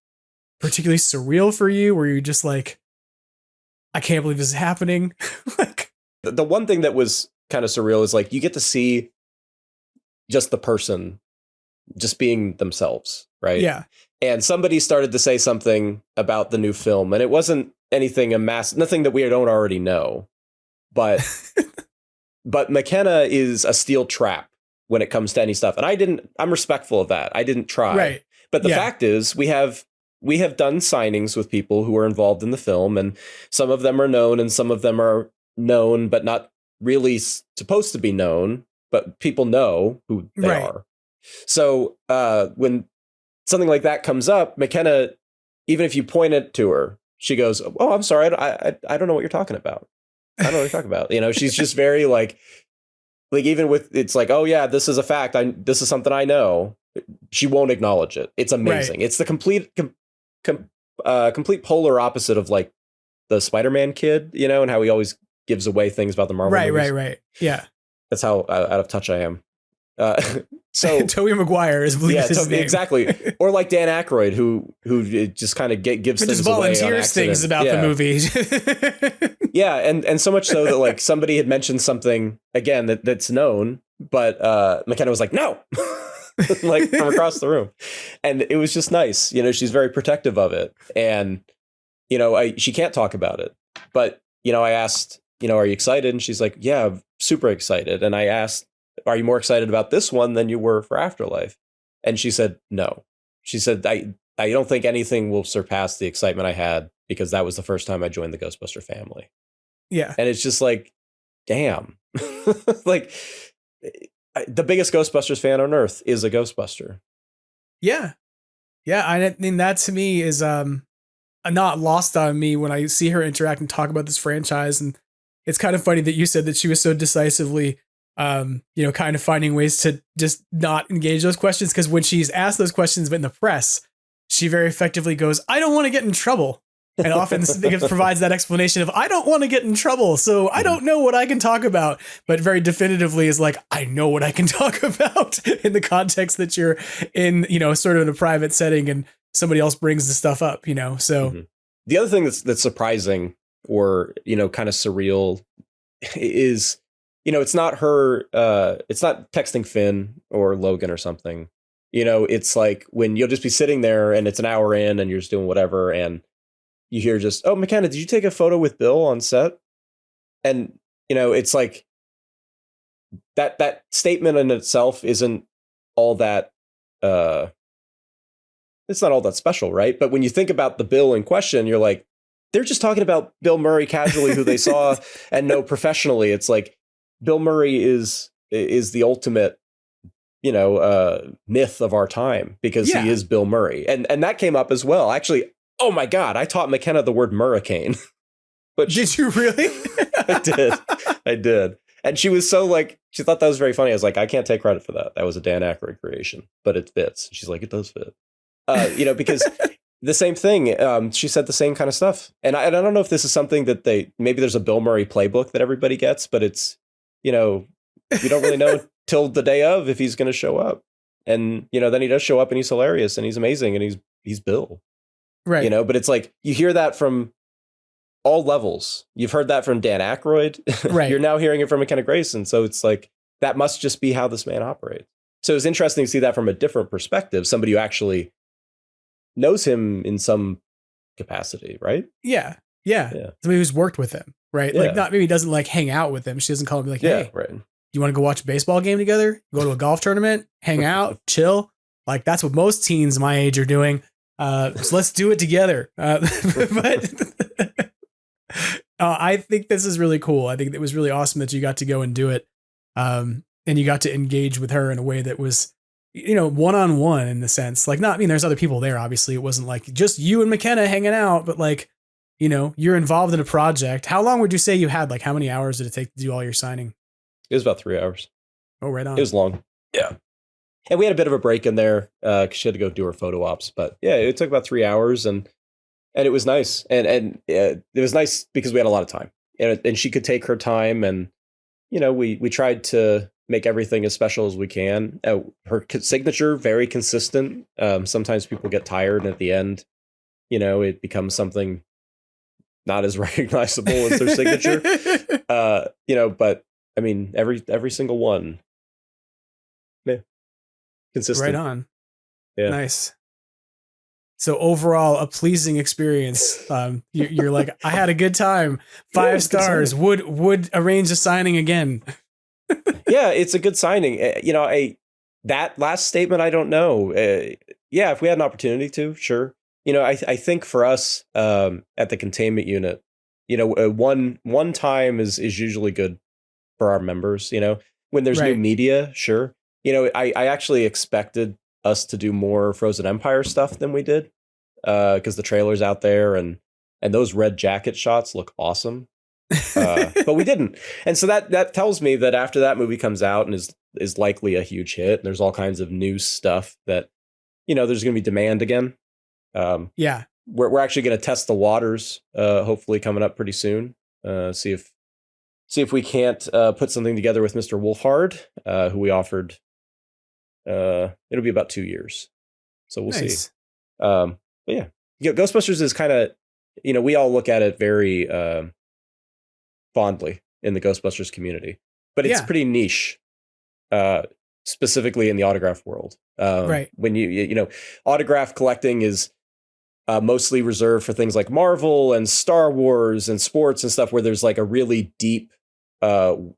particularly surreal for you, where you just like, I can't believe this is happening? Like the one thing that was kind of surreal is like, you get to see just the person just being themselves, right? Yeah. And somebody started to say something about the new film, and it wasn't anything nothing that we don't already know. But but McKenna is a steel trap when it comes to any stuff. And I'm respectful of that. I didn't try. Right. But the fact is we have done signings with people who are involved in the film, and some of them are known and some of them are known but not really supposed to be known, but people know who they are. So when something like that comes up, McKenna, even if you point it to her, she goes, oh, I'm sorry. I don't know what you're talking about. I don't know what you're talking about. She's just very like even with, it's like, oh yeah, this is a fact. This is something I know. She won't acknowledge it. It's amazing. Right. It's the complete polar opposite of like the Spider-Man kid, and how he always gives away things about the Marvel movies. Right. Yeah. That's how out of touch I am. So Tobey Maguire is his name. Exactly. Or like Dan Aykroyd, who just kind of gives things away on accident. Volunteers things about the movie. Yeah, and so much so that like somebody had mentioned something again that's known, but McKenna was like, no, like from across the room, and it was just nice. She's very protective of it, and she can't talk about it, but I asked, are you excited? And she's like, yeah, I'm super excited. And I asked, are you more excited about this one than you were for Afterlife? And she said, no. She said, I don't think anything will surpass the excitement I had because that was the first time I joined the Ghostbuster family. Yeah. And it's just like, damn. Like the biggest Ghostbusters fan on earth is a Ghostbuster. Yeah. Yeah. I mean, that to me is not lost on me when I see her interact and talk about this franchise. And it's kind of funny that you said that she was so decisively kind of finding ways to just not engage those questions, because when she's asked those questions in the press, she very effectively goes, I don't want to get in trouble, and often provides that explanation of I don't want to get in trouble, so I don't know what I can talk about, but very definitively is like, I know what I can talk about in the context that you're in, sort of in a private setting and somebody else brings the stuff up, so the other thing that's surprising or kind of surreal is it's not her, it's not texting Finn or Logan or something. It's like when you'll just be sitting there and it's an hour in and you're just doing whatever. And, you hear just, oh, McKenna, did you take a photo with Bill on set? And, you know, it's like that statement in itself isn't all that, it's not all that special, right? But when you think about the Bill in question, you're like, they're just talking about Bill Murray casually, who they saw and know professionally. It's like Bill Murray is the ultimate, you know, myth of our time because he is Bill Murray. And that came up as well. Actually, oh my God, I taught McKenna the word Murricane. But did you really? I did. And she was so like, she thought that was very funny. I was like, I can't take credit for that. That was a Dan Aykroyd creation, but it fits. She's like, it does fit. You know, because the same thing, she said the same kind of stuff. And I don't know if this is something that maybe there's a Bill Murray playbook that everybody gets, but it's, you know, you don't really know till the day of if he's going to show up. And, you know, then he does show up and he's hilarious and he's amazing and he's Bill. Right. You know, but it's like, you hear that from all levels. You've heard that from Dan Aykroyd. Right. You're now hearing it from McKenna Grayson. So it's like, that must just be how this man operates. So it's interesting to see that from a different perspective. Somebody who actually knows him in some capacity, right? Yeah. Somebody who's worked with him, right? Like, not maybe doesn't like hang out with him. She doesn't call him and be like, hey, right. You want to go watch a baseball game together? Go to a golf tournament, hang out, chill. Like, that's what most teens my age are doing. So let's do it together. But I think this is really cool. I think it was really awesome that you got to go and do it. And you got to engage with her in a way that was, you know, one-on-one in the sense, like, not, I mean, there's other people there. Obviously it wasn't like just you and McKenna hanging out, but like, you know, you're involved in a project. How long would you say you had? Like, how many hours did it take to do all your signing? It was about 3 hours. Oh, right on. It was long. Yeah. And we had a bit of a break in there because she had to go do her photo ops. But yeah, it took about 3 hours and it was nice. And it was nice because we had a lot of time and she could take her time. And, you know, we tried to make everything as special as we can. Her signature, very consistent. Sometimes people get tired and at the end, you know, it becomes something not as recognizable as their signature. You know, but I mean, every single one. Yeah. Consistent. Right on. Yeah. Nice. So overall, a pleasing experience. You're like, I had a good time. 5 stars. Would arrange a signing again. Yeah, it's a good signing. You know, that last statement, I don't know. Yeah, if we had an opportunity to, sure. You know, I think for us at the containment unit, you know, one time is usually good for our members. You know, when there's new media, sure. You know, I actually expected us to do more Frozen Empire stuff than we did because the trailer's out there and those red jacket shots look awesome. But we didn't. And so that tells me that after that movie comes out and is likely a huge hit, and there's all kinds of new stuff that, you know, there's going to be demand again. Yeah. We're actually going to test the waters, hopefully coming up pretty soon. See if we can't put something together with Mr. Wolfhard, who we offered. It'll be about 2 years. So we'll see. But yeah, Ghostbusters is kind of, you know, we all look at it very fondly in the Ghostbusters community, but it's pretty niche, specifically in the autograph world. Right. When you know, autograph collecting is mostly reserved for things like Marvel and Star Wars and sports and stuff where there's like a really deep well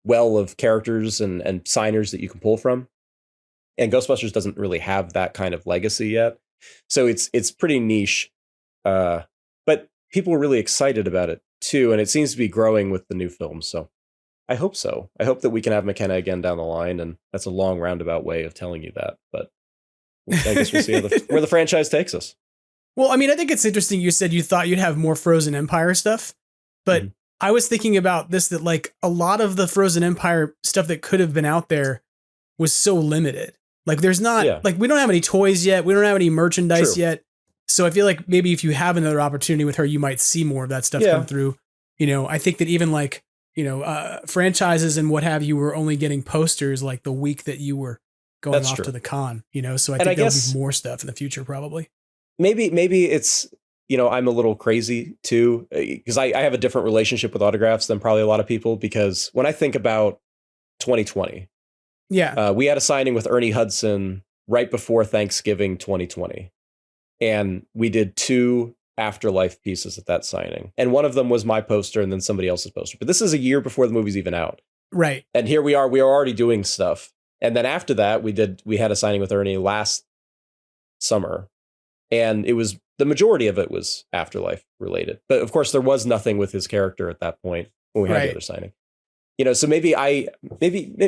of characters and signers that you can pull from. And Ghostbusters doesn't really have that kind of legacy yet. So it's pretty niche. But people are really excited about it too. And it seems to be growing with the new films. So I hope so. I hope that we can have McKenna again down the line. And that's a long roundabout way of telling you that. But I guess we'll see where the franchise takes us. Well, I mean, I think it's interesting. You said you thought you'd have more Frozen Empire stuff, but I was thinking about this, that like a lot of the Frozen Empire stuff that could have been out there was so limited. Like there's not like, we don't have any toys yet. We don't have any merchandise yet. So I feel like maybe if you have another opportunity with her, you might see more of that stuff come through. You know, I think that even like, you know, franchises and what have you were only getting posters like the week that you were going off to the con, you know? So I think there'll be more stuff in the future, probably. Maybe it's, you know, I'm a little crazy too, because I have a different relationship with autographs than probably a lot of people, because when I think about 2020, we had a signing with Ernie Hudson right before Thanksgiving 2020. And we did 2 Afterlife pieces at that signing. And one of them was my poster and then somebody else's poster. But this is a year before the movie's even out. Right. And here we are already doing stuff. And then after that, we had a signing with Ernie last summer. And it was, the majority of it was Afterlife related. But of course, there was nothing with his character at that point when we had the other signing. You know, so maybe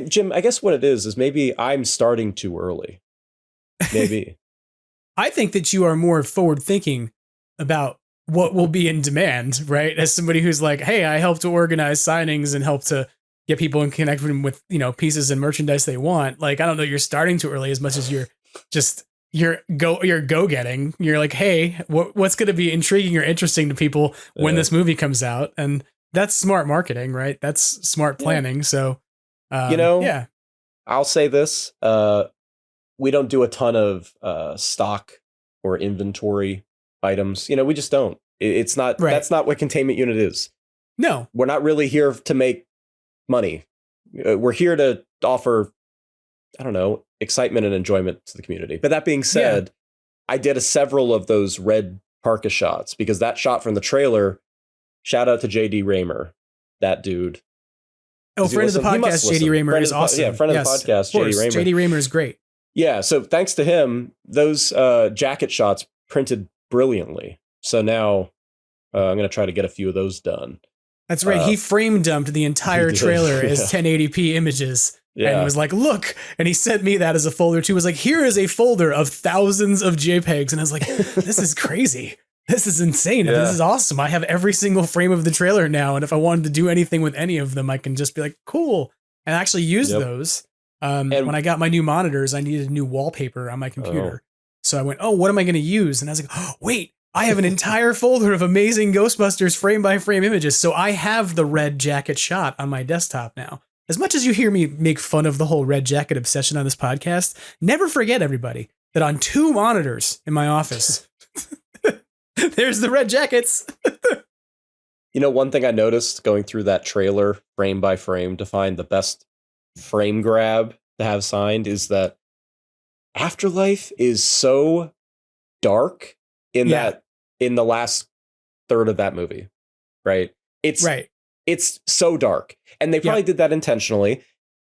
Jim, I guess what it is maybe I'm starting too early. Maybe. I think that you are more forward thinking about what will be in demand, right? As somebody who's like, hey, I help to organize signings and help to get people and connect them with, you know, pieces and merchandise they want. Like, I don't know, you're starting too early as much as you're go getting. You're like, hey, what's going to be intriguing or interesting to people when this movie comes out? And that's smart marketing, right? That's smart planning. Yeah. So, yeah, I'll say this. We don't do a ton of stock or inventory items. You know, we just don't. It's not, that's not what Containment Unit is. No, we're not really here to make money. We're here to offer, I don't know, excitement and enjoyment to the community. But that being said, I did several of those red parka shots because that shot from the trailer, shout out to JD Raymer, that dude. Oh, friend of the podcast, JD Raymer is awesome. Yeah, friend of the podcast, JD Raymer. JD Raymer is great. Yeah, so thanks to him, those jacket shots printed brilliantly. So now I'm going to try to get a few of those done. That's right. He frame dumped the entire trailer as 1080p images and was like, look. And he sent me that as a folder too. He was like, here is a folder of thousands of JPEGs. And I was like, this is crazy. This is insane. Yeah. This is awesome. I have every single frame of the trailer now. And if I wanted to do anything with any of them, I can just be like, cool. And actually use those. And when I got my new monitors, I needed new wallpaper on my computer. So I went, oh, what am I going to use? And I was like, oh, wait, I have an entire folder of amazing Ghostbusters frame by frame images. So I have the red jacket shot on my desktop now. As much as you hear me make fun of the whole red jacket obsession on this podcast, never forget, everybody, that on 2 monitors in my office, there's the red jackets. You know, one thing I noticed going through that trailer frame by frame to find the best frame grab to have signed is that Afterlife is so dark in the last third of that movie, right? It's so dark, and they probably did that intentionally,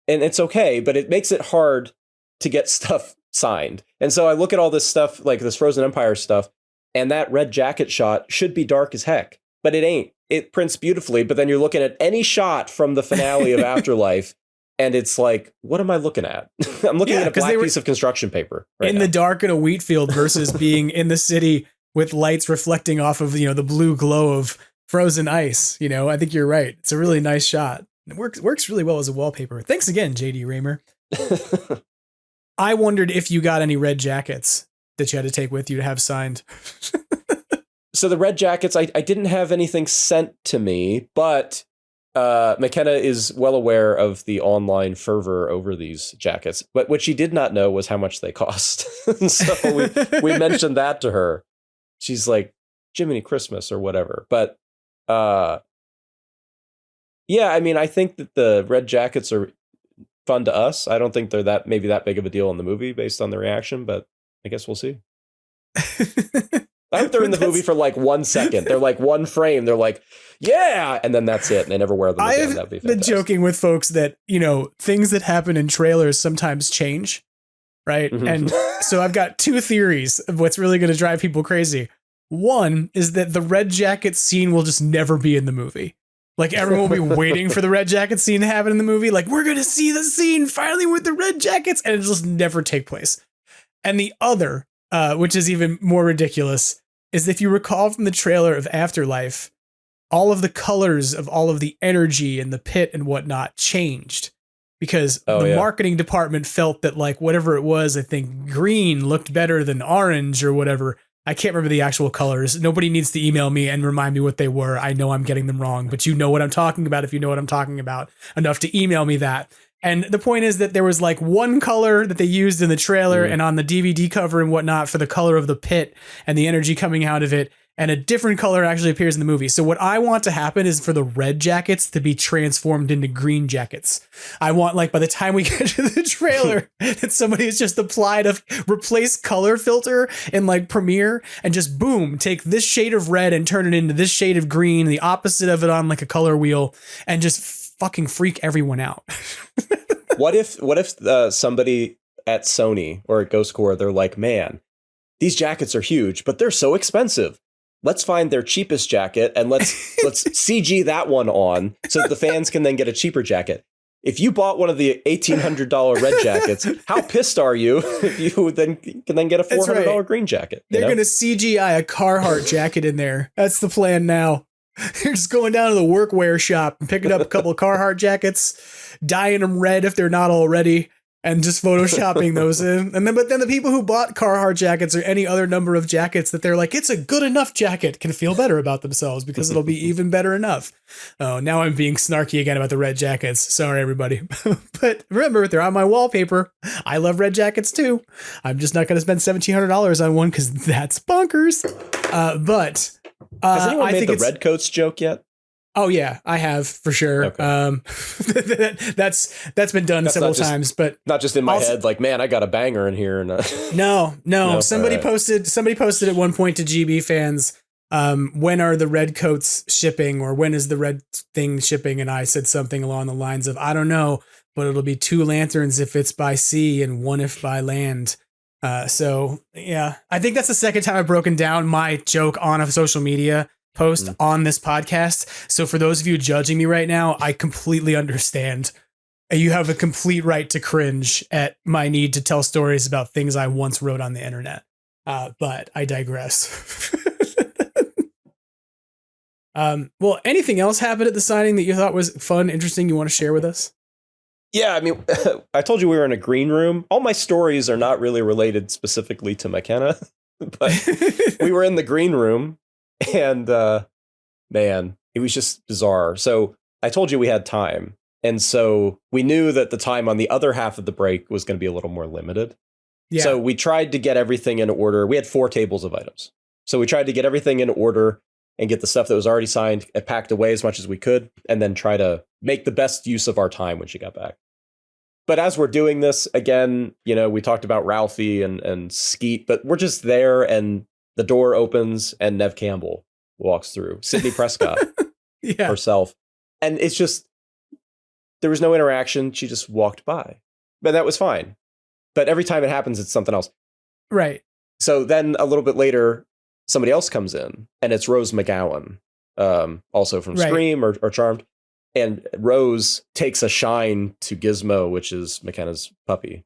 and it's okay, but it makes it hard to get stuff signed. And so I look at all this stuff, like this Frozen Empire stuff, and that red jacket shot should be dark as heck, but it ain't. It prints beautifully, but then you're looking at any shot from the finale of Afterlife, and it's like, what am I looking at? I'm looking at a black piece of construction paper in the dark in a wheat field versus being in the city with lights reflecting off of, you know, the blue glow of frozen ice. You know, I think you're right. It's a really nice shot. It works really well as a wallpaper. Thanks again, JD Raymer. I wondered if you got any red jackets that you had to take with you to have signed. So the red jackets, I didn't have anything sent to me, but McKenna is well aware of the online fervor over these jackets. But what she did not know was how much they cost. So we mentioned that to her. She's like, Jiminy Christmas or whatever. But yeah, I mean, I think that the red jackets are fun to us. I don't think they're that big of a deal in the movie based on the reaction, but I guess we'll see. I hope they're in the movie for like 1 second. They're like one frame. They're like, yeah, and then that's it. And they never wear them again. That'd be fantastic. Been joking with folks that, you know, things that happen in trailers sometimes change, right? Mm-hmm. And so I've got 2 theories of what's really going to drive people crazy. One is that the red jacket scene will just never be in the movie. Like, everyone will be waiting for the red jacket scene to happen in the movie. Like, we're going to see the scene finally with the red jackets, and it'll just never take place. And the other, which is even more ridiculous, is if you recall from the trailer of Afterlife, all of the colors of all of the energy in the pit and whatnot changed because the marketing department felt that, like, whatever it was, I think green looked better than orange or whatever. I can't remember the actual colors. Nobody needs to email me and remind me what they were. I know I'm getting them wrong, but you know what I'm talking about if you know what I'm talking about enough to email me that. And the point is that there was like one color that they used in the trailer and on the DVD cover and whatnot for the color of the pit and the energy coming out of it. and a different color actually appears in the movie. So what I want to happen is for the red jackets to be transformed into green jackets. I want, like, by the time we get to the trailer, that somebody has just applied a replace color filter in like Premiere and just boom, take this shade of red and turn it into this shade of green, the opposite of it on like a color wheel, and just fucking freak everyone out. What if somebody at Sony or at Ghost Corps, they're like, man, these jackets are huge, but they're so expensive. Let's find their cheapest jacket and let's CG that one on so that the fans can then get a cheaper jacket. If you bought one of the $1,800 red jackets, how pissed are you if you then can then get a $400 green jacket? They're going to CGI a Carhartt jacket in there. That's the plan now. You're just going down to the workwear shop and picking up a couple of Carhartt jackets, dyeing them red if they're not already, and just photoshopping those in. But then the people who bought Carhartt jackets or any other number of jackets that they're like, it's a good enough jacket, can feel better about themselves because it'll be even better enough. Oh, now I'm being snarky again about the red jackets. Sorry, everybody. But remember, they're on my wallpaper. I love red jackets too. I'm just not going to spend $1,700 on one because that's bonkers. Has anyone made the red coats joke yet? Oh yeah, I have for sure. Okay. That's been done several times, but not just in my head. Like, man, I got a banger in here. And no. Somebody posted at one point to GB fans, when are the red coats shipping, or when is the red thing shipping? And I said something along the lines of, I don't know, but it'll be 2 lanterns if it's by sea and 1 if by land. So yeah, I think that's the second time I've broken down my joke on a social media post on this podcast. So for those of you judging me right now, I completely understand. You have a complete right to cringe at my need to tell stories about things I once wrote on the internet. But I digress. Well, anything else happened at the signing that you thought was fun, interesting, you want to share with us? Yeah, I mean, I told you we were in a green room. All my stories are not really related specifically to McKenna, but we were in the green room. And man, it was just bizarre. So I told you we had time. And so we knew that the time on the other half of the break was going to be a little more limited. Yeah. So we tried to get everything in order. We had 4 tables of items. So we tried to get everything in order and get the stuff that was already signed packed away as much as we could, and then try to make the best use of our time when she got back. But as we're doing this, again, you know, we talked about Ralphie and Skeet, but we're just there and the door opens and Nev Campbell walks through. Sydney Prescott herself. And it's just, there was no interaction. She just walked by. But that was fine. But every time it happens, it's something else. Right. So then a little bit later, somebody else comes in, and it's Rose McGowan, also from Scream or Charmed. And Rose takes a shine to Gizmo, which is McKenna's puppy,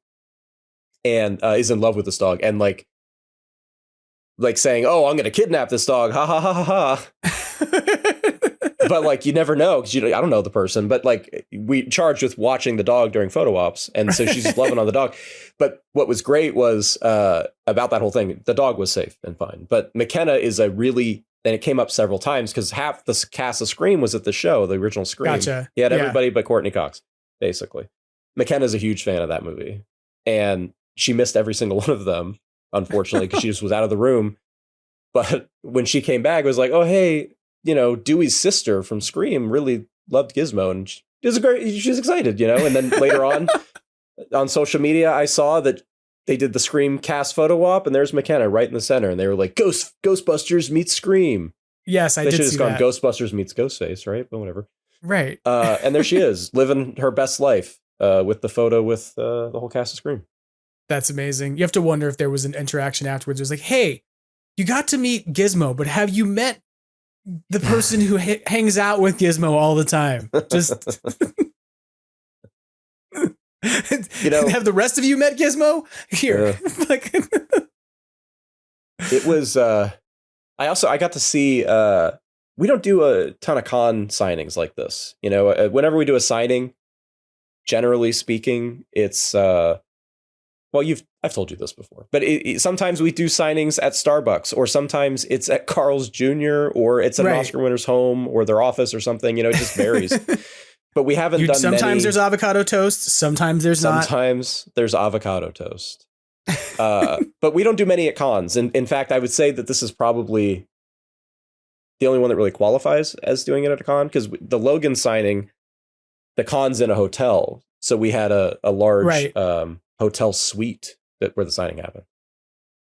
and is in love with this dog. And like saying, "Oh, I'm going to kidnap this dog." Ha ha ha ha ha. But like, you never know, because I don't know the person. But like, we charged with watching the dog during photo ops, and so she's just loving on the dog. But what was great was about that whole thing, the dog was safe and fine. But McKenna is a really, and it came up several times because half the cast of Scream was at the show, the original Scream. Gotcha. He had everybody but Courtney Cox, basically. McKenna's a huge fan of that movie, and she missed every single one of them, unfortunately, because she just was out of the room. But when she came back, it was like, oh, hey, you know, Dewey's sister from Scream really loved Gizmo, and she's excited, you know. And then later on social media, I saw that they did the Scream cast photo op, and there's McKenna right in the center, and they were like, Ghostbusters meets Scream. Yes, I did see that. They should have just gone Ghostbusters meets Ghostface, right? But whatever. Right. And there she is, living her best life with the photo with the whole cast of Scream. That's amazing. You have to wonder if there was an interaction afterwards. It was like, hey, you got to meet Gizmo, but have you met the person who hangs out with Gizmo all the time? Just, you know, have the rest of you met Gizmo? Here, like, it was. I got to see. We don't do a ton of con signings like this. You know, whenever we do a signing, generally speaking, it's well, I've told you this before, but sometimes we do signings at Starbucks, or sometimes it's at Carl's Jr., or it's at an Oscar winner's home or their office or something. You know, it just varies. But we haven't done sometimes many. There's avocado toast. Sometimes there's not. Sometimes there's avocado toast. But we don't do many at cons. And in fact, I would say that this is probably the only one that really qualifies as doing it at a con, because the Logan signing, the con's in a hotel. So we had a large hotel suite where the signing happened.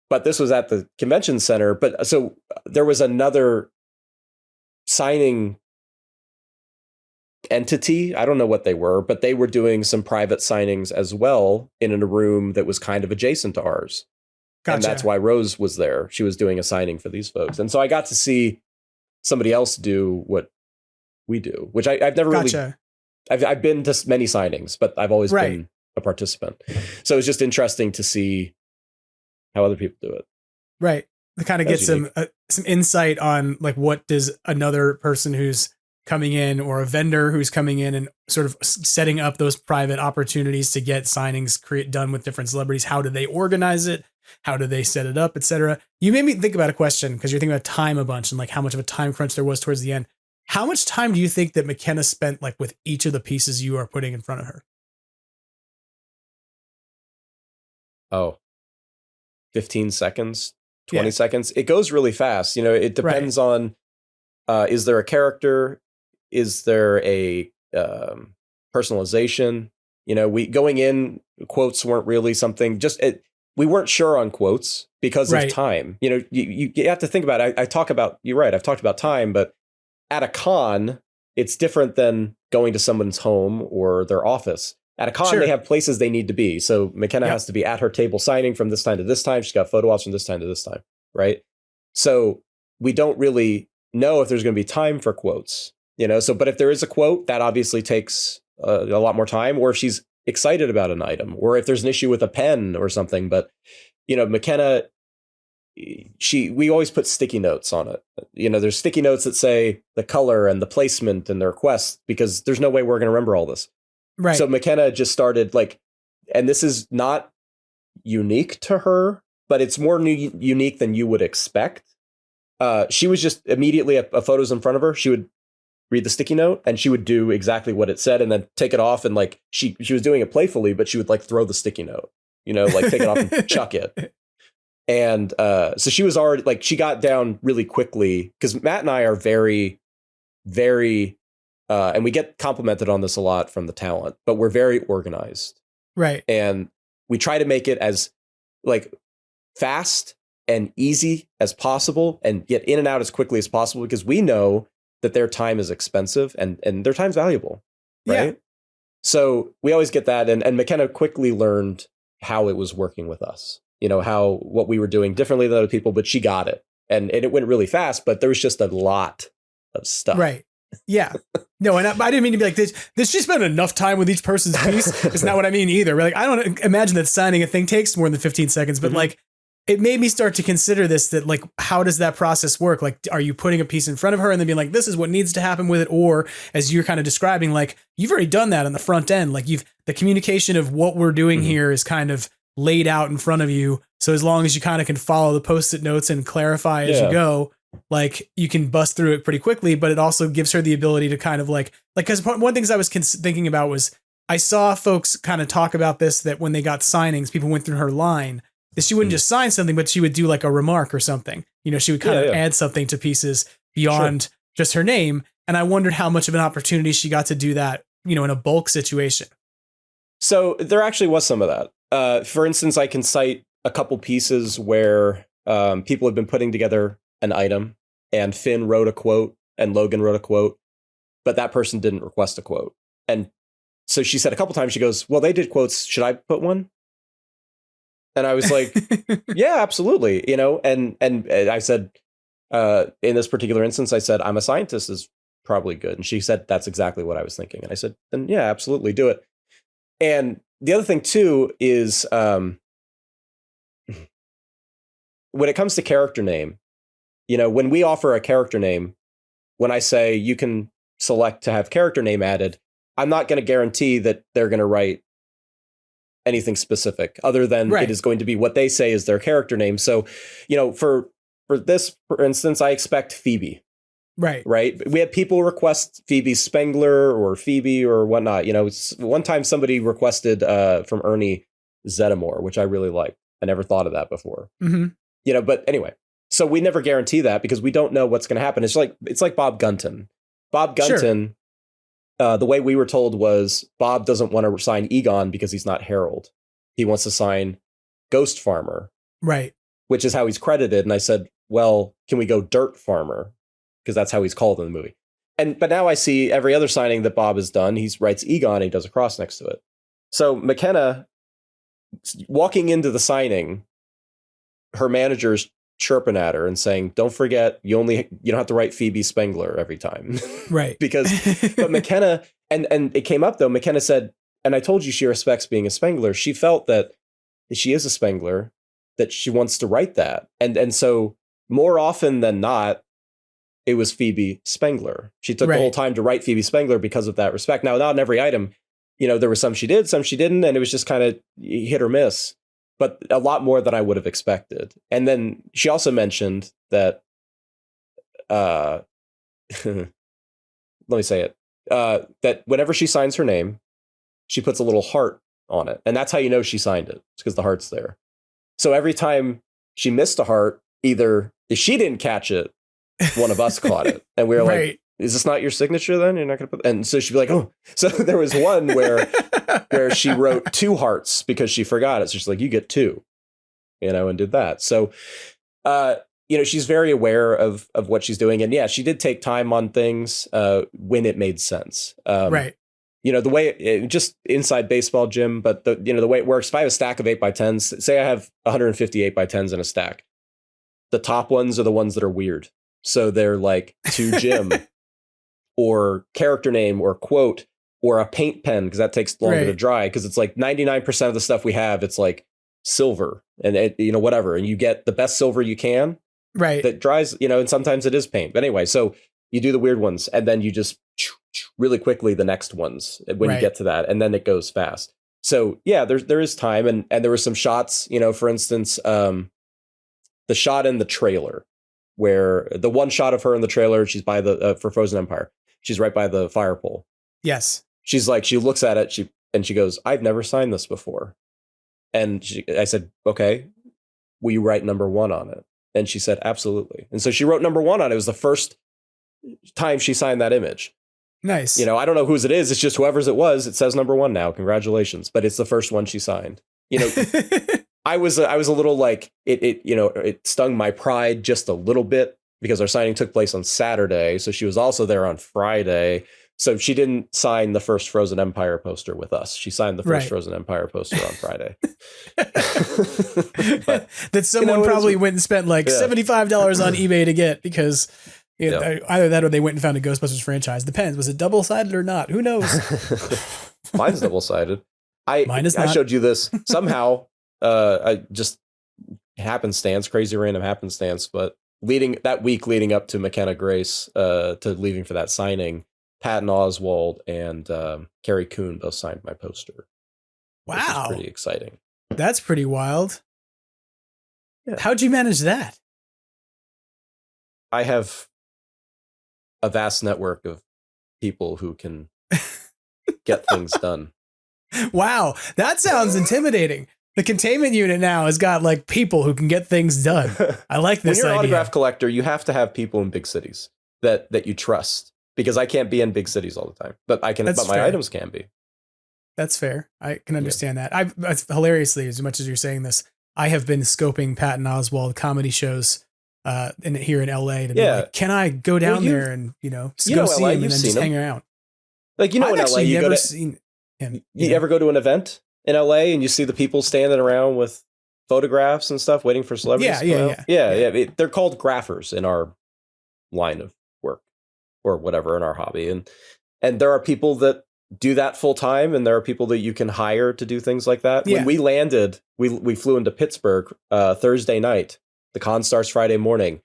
But this was at the convention center. But so there was another signing entity. I don't know what they were, but they were doing some private signings as well in a room that was kind of adjacent to ours. Gotcha. And that's why Rose was there. She was doing a signing for these folks. And so I got to see somebody else do what we do, which I've never really... I've been to many signings, but I've always been a participant. So it's just interesting to see how other people do it. Right. To kind of get some insight on like what does another person who's coming in or a vendor who's coming in and sort of setting up those private opportunities to get signings done with different celebrities. How do they organize it? How do they set it up, etc.? You made me think about a question because you're thinking about time a bunch and like how much of a time crunch there was towards the end. How much time do you think that McKenna spent like with each of the pieces you are putting in front of her? 15 seconds, 20 seconds. It goes really fast. You know, it depends on, is there a character? Is there a personalization? You know, going in, quotes weren't really something, we weren't sure on quotes because of time. You know, you have to think about it. You're right. I've talked about time, but at a con, it's different than going to someone's home or their office. At a con, they have places they need to be. So McKenna has to be at her table signing from this time to this time. She's got photo ops from this time to this time, right? So we don't really know if there's going to be time for quotes, you know? So, but if there is a quote, that obviously takes a lot more time, or if she's excited about an item, or if there's an issue with a pen or something. But, you know, McKenna, we always put sticky notes on it. You know, there's sticky notes that say the color and the placement and the request, because there's no way we're going to remember all this. Right. So McKenna just started and this is not unique to her, but it's more unique than you would expect. She was just immediately a photo's in front of her. She would read the sticky note and she would do exactly what it said and then take it off. And like, she was doing it playfully, but she would like throw the sticky note, you know, like take it off and chuck it. And so she was already like, she got down really quickly because Matt and I are very, very, and we get complimented on this a lot from the talent, but we're very organized. Right. And we try to make it as like fast and easy as possible and get in and out as quickly as possible because we know that their time is expensive and their time's valuable. Right. Yeah. So we always get that. And McKenna quickly learned how it was working with us. You know, what we were doing differently than other people, but she got it. And it went really fast, but there was just a lot of stuff. Right. Yeah. No, and I didn't mean to be like this. She spent enough time with each person's piece. It's not what I mean either. Like, I don't imagine that signing a thing takes more than 15 seconds, but like, it made me start to consider this, that like, how does that process work? Like, are you putting a piece in front of her and then being like, this is what needs to happen with it? Or as you're kind of describing, like, you've already done that on the front end. Like the communication of what we're doing here is kind of laid out in front of you. So as long as you kind of can follow the Post-it notes and clarify as you go, like you can bust through it pretty quickly, but it also gives her the ability to kind of like, cause one of the things I was thinking about was I saw folks kind of talk about this, that when they got signings, people went through her line, that she wouldn't just sign something, but she would do like a remark or something. You know, she would kind of add something to pieces beyond just her name. And I wondered how much of an opportunity she got to do that, you know, in a bulk situation. So there actually was some of that. For instance, I can cite a couple pieces where people have been putting together an item and Finn wrote a quote and Logan wrote a quote, but that person didn't request a quote. And so she said a couple times, she goes, well, they did quotes. Should I put one? And I was like, yeah, absolutely. You know, and I said, in this particular instance, I said, I'm a scientist is probably good. And she said, that's exactly what I was thinking. And I said, then yeah, absolutely do it. And the other thing too is when it comes to character name, you know, when we offer a character name, when I say you can select to have character name added, I'm not going to guarantee that they're going to write anything specific other than it is going to be what they say is their character name. So, you know, for this, for instance, I expect Phoebe. Right. We had people request Phoebe Spengler or Phoebe or whatnot. You know, one time somebody requested from Ernie Zeddemore, which I really like. I never thought of that before. You know, but anyway, So we never guarantee that because we don't know what's going to happen. It's like Bob Gunton. Bob Gunton, the way we were told was Bob doesn't want to sign Egon because he's not Harold. He wants to sign Ghost Farmer. Right. Which is how he's credited. And I said, well, can we go Dirt Farmer? Because that's how he's called in the movie. But now I see every other signing that Bob has done, he writes Egon and he does a cross next to it. So McKenna, walking into the signing, her manager's chirping at her and saying, don't forget, you don't have to write Phoebe Spengler every time. Right. But McKenna, and it came up though, McKenna said, and I told you she respects being a Spengler. She felt that she is a Spengler, that she wants to write that. And so more often than not, it was Phoebe Spengler. She took the whole time to write Phoebe Spengler because of that respect. Now, not on every item, there were some she did, some she didn't, and it was just kind of hit or miss, but a lot more than I would have expected. And then she also mentioned that, let me say it, that whenever she signs her name, she puts a little heart on it. And that's how you know she signed it. It's because the heart's there. So every time she missed a heart, either if she didn't catch it, one of us caught it. And we were like, is this not your signature then? You're not going to put... And so she'd be like, oh. So there was one where she wrote 2 hearts because she forgot it. So she's like, you get 2, and did that. So, she's very aware of what she's doing. And yeah, she did take time on things when it made sense. Right. The way, just inside baseball, Jim, but the way it works, if I have a stack of 8x10s, say I have 150 8x10s in a stack, the top ones are the ones that are weird. So they're like to Jim or character name or quote or a paint pen, because that takes longer to dry, because it's like 99% of the stuff we have, it's like silver and whatever. And you get the best silver you can. Right. That dries, and sometimes it is paint. But anyway, so you do the weird ones and then you just really quickly the next ones when you get to that, and then it goes fast. So yeah, there is time, and there were some shots, for instance, the shot in the trailer, where the one shot of her in the trailer, she's by the for Frozen Empire, she's right by the fire pole. Yes. She's like, she looks at it, she goes, I've never signed this before. And I said, okay, will you write number 1 on it? And she said, absolutely. And so she wrote number 1 on it. It was the first time she signed that image. Nice. I don't know whose it is. It's just whoever's it was. It says number 1 now. Congratulations. But it's the first one she signed. I was a little like it stung my pride just a little bit because our signing took place on Saturday. So she was also there on Friday. So she didn't sign the first Frozen Empire poster with us. She signed the first Frozen Empire poster on Friday. But, that someone probably went and spent like $75 on eBay to get, because either that or they went and found a Ghostbusters franchise. Depends. Was it double-sided or not? Who knows? Mine's double-sided. Mine is not. I showed you this somehow. I just happenstance, crazy random happenstance. But leading up to McKenna Grace to leaving for that signing, Patton Oswalt and Carrie Coon both signed my poster. Wow. Which is pretty exciting. That's pretty wild. Yeah. How'd you manage that? I have a vast network of people who can get things done. Wow. That sounds intimidating. The containment unit now has got like people who can get things done. I like this idea. When you're an autograph collector, you have to have people in big cities that you trust, because I can't be in big cities all the time, but I can. But my items can be. That's fair. I can understand that. Hilariously, as much as you're saying this, I have been scoping Patton Oswalt comedy shows here in LA to be like, can I go down there and go see him and then just hang around? Like, in LA, you never seen him. You ever go to an event in LA and you see the people standing around with photographs and stuff waiting for celebrities? Yeah. They're called graphers in our line of work, or whatever, in our hobby. And there are people that do that full time, and there are people that you can hire to do things like that. When we landed, we flew into Pittsburgh Thursday night. The con starts Friday morning.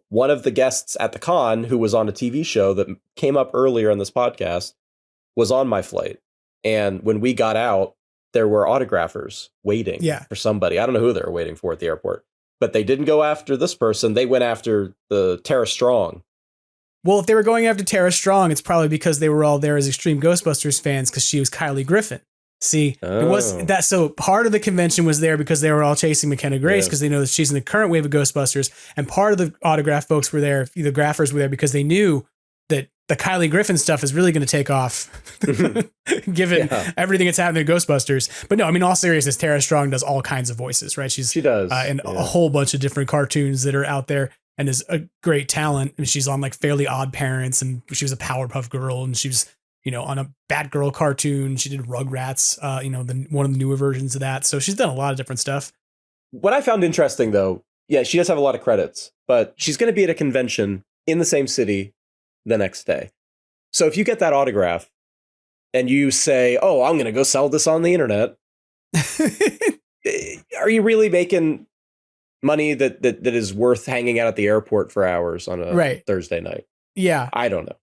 One of the guests at the con, who was on a TV show that came up earlier in this podcast, was on my flight. And when we got out, there were autographers waiting for somebody. I don't know who they were waiting for at the airport, but they didn't go after this person. They went after the Tara Strong. Well, if they were going after Tara Strong, it's probably because they were all there as extreme Ghostbusters fans, because she was Kylie Griffin. See, it was that. So part of the convention was there because they were all chasing McKenna Grace because they know that she's in the current wave of Ghostbusters. And part of the autograph folks were there, the graphers were there because they knew that the Kylie Griffin stuff is really going to take off given everything that's happening to Ghostbusters. But no, I mean, all seriousness, Tara Strong does all kinds of voices, right? She does in a whole bunch of different cartoons that are out there and is a great talent. And she's on like Fairly Odd Parents, and she was a Powerpuff Girl, and she was, on a Batgirl cartoon. She did Rugrats, one of the newer versions of that. So she's done a lot of different stuff. What I found interesting, though, she does have a lot of credits, but she's going to be at a convention in the same city the next day. So if you get that autograph and you say, oh, I'm going to go sell this on the internet, are you really making money that is worth hanging out at the airport for hours on a Thursday night? Yeah. I don't know.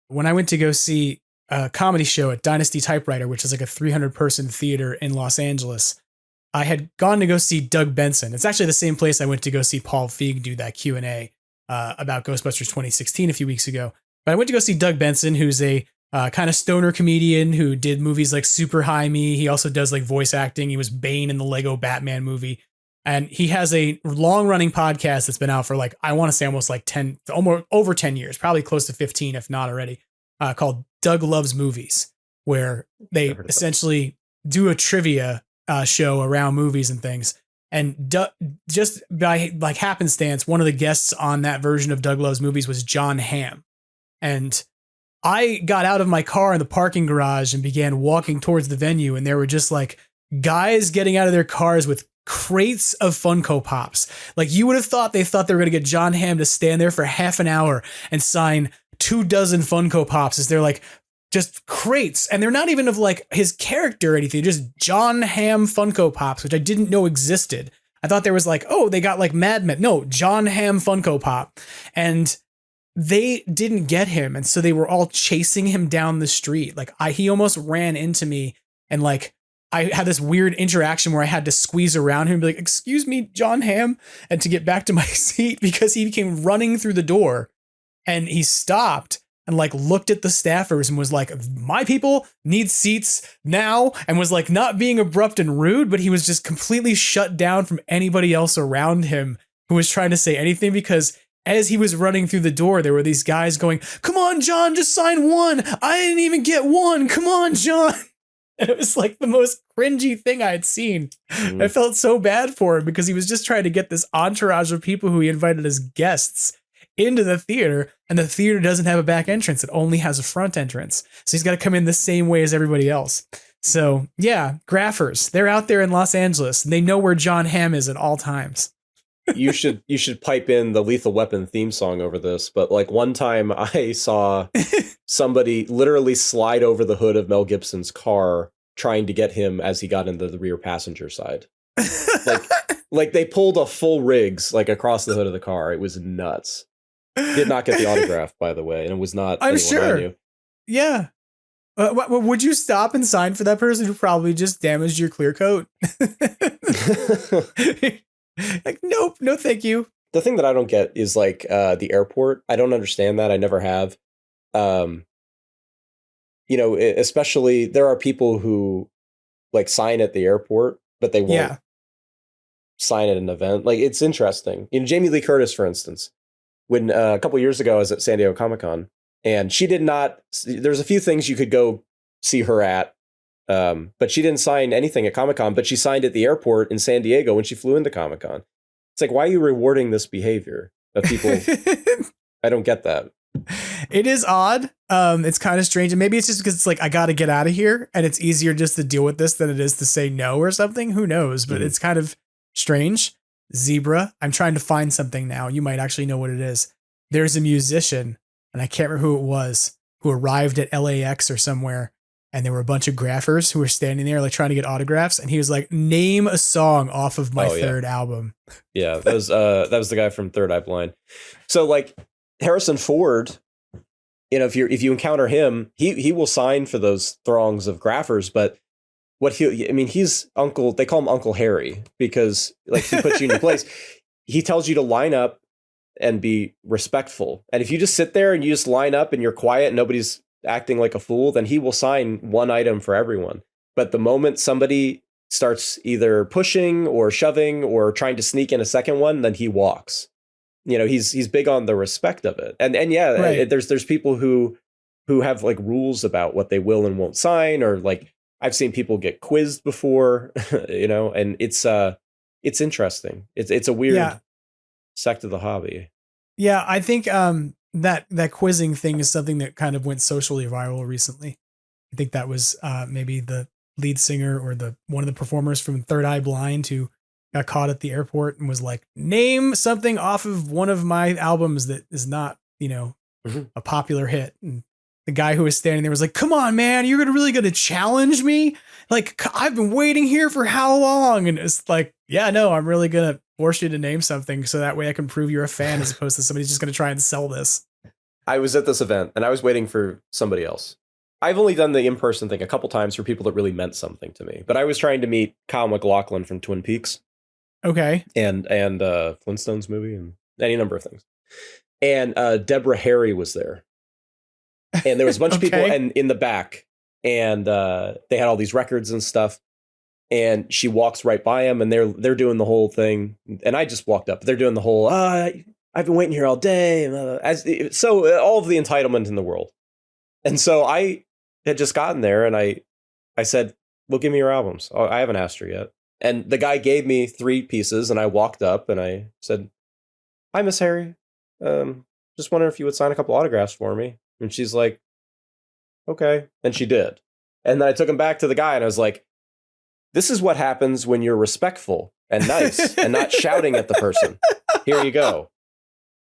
When I went to go see a comedy show at Dynasty Typewriter, which is like a 300-person theater in Los Angeles, I had gone to go see Doug Benson. It's actually the same place I went to go see Paul Feig do that Q&A about Ghostbusters 2016 a few weeks ago. But I went to go see Doug Benson, who's a kind of stoner comedian who did movies like Super High Me. He also does like voice acting. He was Bane in the Lego Batman movie. And he has a long running podcast that's been out for like, I want to say almost like almost over 10 years, probably close to 15, if not already, called Doug Loves Movies, where they essentially do a trivia show around movies and things. And just by like happenstance, one of the guests on that version of Doug Loves Movies was John Hamm. And I got out of my car in the parking garage and began walking towards the venue. And there were just like guys getting out of their cars with crates of Funko Pops. Like you would have thought they were going to get John Hamm to stand there for half an hour and sign 24 Funko Pops as they're like just crates. And they're not even of like his character or anything, just John Hamm Funko Pops, which I didn't know existed. I thought there was like, oh, they got like Mad Men. No, John Hamm Funko Pop. And they didn't get him. And so they were all chasing him down the street. Like he almost ran into me, and like I had this weird interaction where I had to squeeze around him and be like, excuse me, John Hamm, and to get back to my seat because he came running through the door, and he stopped and like looked at the staffers and was like, my people need seats now, and was like not being abrupt and rude, but he was just completely shut down from anybody else around him who was trying to say anything, because as he was running through the door, there were these guys going, come on, John, just sign one. I didn't even get one. Come on, John. And it was like the most cringy thing I had seen. I felt so bad for him because he was just trying to get this entourage of people who he invited as guests into the theater, and the theater doesn't have a back entrance. It only has a front entrance. So he's got to come in the same way as everybody else. So yeah, graphers, they're out there in Los Angeles, and they know where John Hamm is at all times. You should pipe in the Lethal Weapon theme song over this. But like one time I saw somebody literally slide over the hood of Mel Gibson's car trying to get him as he got into the rear passenger side. Like they pulled a full Riggs like across the hood of the car. It was nuts. Did not get the autograph, by the way, and it was not. I'm sure. I knew. Yeah. Would you stop and sign for that person who probably just damaged your clear coat? Like, nope, no, thank you. The thing that I don't get is like the airport. I don't understand that. I never have. Especially there are people who like sign at the airport, but they won't sign at an event. Like, it's interesting. Jamie Lee Curtis, for instance, when a couple years ago I was at San Diego Comic-Con, and she did not. There's a few things you could go see her at. But she didn't sign anything at Comic-Con, but she signed at the airport in San Diego when she flew into Comic-Con. It's like, why are you rewarding this behavior of people? I don't get that. It is odd. It's kind of strange. And maybe it's just because it's like, I got to get out of here, and it's easier just to deal with this than it is to say no or something. Who knows? But it's kind of strange. Zebra. I'm trying to find something now. You might actually know what it is. There's a musician, and I can't remember who it was, who arrived at LAX or somewhere. And there were a bunch of graphers who were standing there like trying to get autographs. And he was like, name a song off of my third album. Yeah, that was the guy from Third Eye Blind. So like Harrison Ford, if you encounter him, he will sign for those throngs of graphers. But he's Uncle, they call him Uncle Harry because like he puts you in your place. He tells you to line up and be respectful. And if you just sit there and you just line up and you're quiet and nobody's acting like a fool, then he will sign one item for everyone. But the moment somebody starts either pushing or shoving or trying to sneak in a second one, then he walks. You know, he's big on the respect of it. And yeah, Right. there's people who have like rules about what they will and won't sign, or like I've seen people get quizzed before, you know, and it's interesting. It's a weird sect of the hobby. Yeah, I think that quizzing thing is something that kind of went socially viral recently. I think that was maybe the lead singer or one of the performers from Third Eye Blind who got caught at the airport and was like, name something off of one of my albums that is not, you know, a popular hit. And the guy who was standing there was like, come on, man, you're really going to challenge me? Like, I've been waiting here for how long? And it's like, yeah, no, I'm really going to force you to name something so that way I can prove you're a fan as opposed to somebody's just going to try and sell this. I was at this event and I was waiting for somebody else. I've only done the in-person thing a couple times for people that really meant something to me, but I was trying to meet Kyle MacLachlan from Twin Peaks. Okay. And Flintstones movie and any number of things. And Deborah Harry was there. And there was a bunch of people in the back, and they had all these records and stuff. And she walks right by them, and they're doing the whole thing. And I just walked up. They're doing the whole, I've been waiting here all day. So all of the entitlement in the world. And so I had just gotten there, and I said, well, give me your albums. Oh, I haven't asked her yet. And the guy gave me 3 pieces, and I walked up and I said, hi, Miss Harry. Just wondering if you would sign a couple autographs for me. And she's like, okay. And she did. And then I took him back to the guy and I was like, this is what happens when you're respectful and nice and not shouting at the person. Here you go.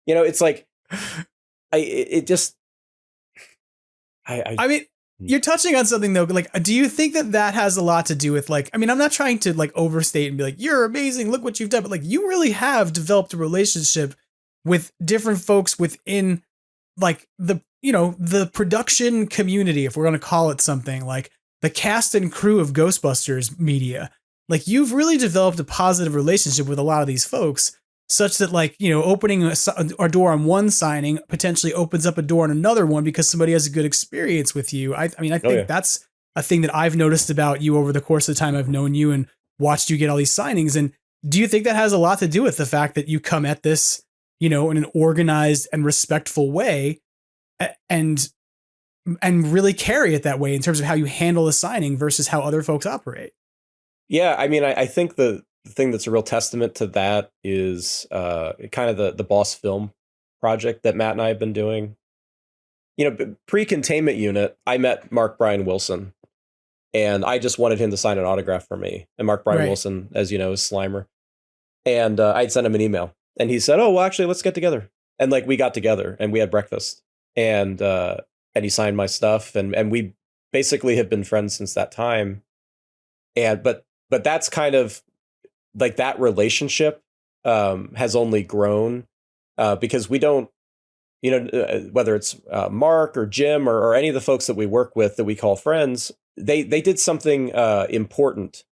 You know, it's like, I mean, you're touching on something though. Like, do you think that has a lot to do with like, I mean, I'm not trying to like overstate and be like, you're amazing, look what you've done. But like, you really have developed a relationship with different folks within like the production community, if we're going to call it something, like the cast and crew of Ghostbusters media. Like, you've really developed a positive relationship with a lot of these folks, such that like, you know, opening a door on one signing potentially opens up a door on another one because somebody has a good experience with you. I think that's a thing that I've noticed about you over the course of the time I've known you and watched you get all these signings. And do you think that has a lot to do with the fact that you come at this, you know, in an organized and respectful way and really carry it that way in terms of how you handle a signing versus how other folks operate? Yeah, I mean, I think the thing that's a real testament to that is kind of the Boss Film project that Matt and I have been doing. You know, pre-Containment Unit, I met Mark Brian Wilson, and I just wanted him to sign an autograph for me. And Mark Brian Wilson, as you know, is Slimer. And I'd sent him an email, and he said, oh, well, actually, let's get together. And like, we got together and we had breakfast, and he signed my stuff, and we basically have been friends since that time. And but that's kind of like, that relationship has only grown because we don't, you know, whether it's Mark or Jim or any of the folks that we work with that we call friends, they did something important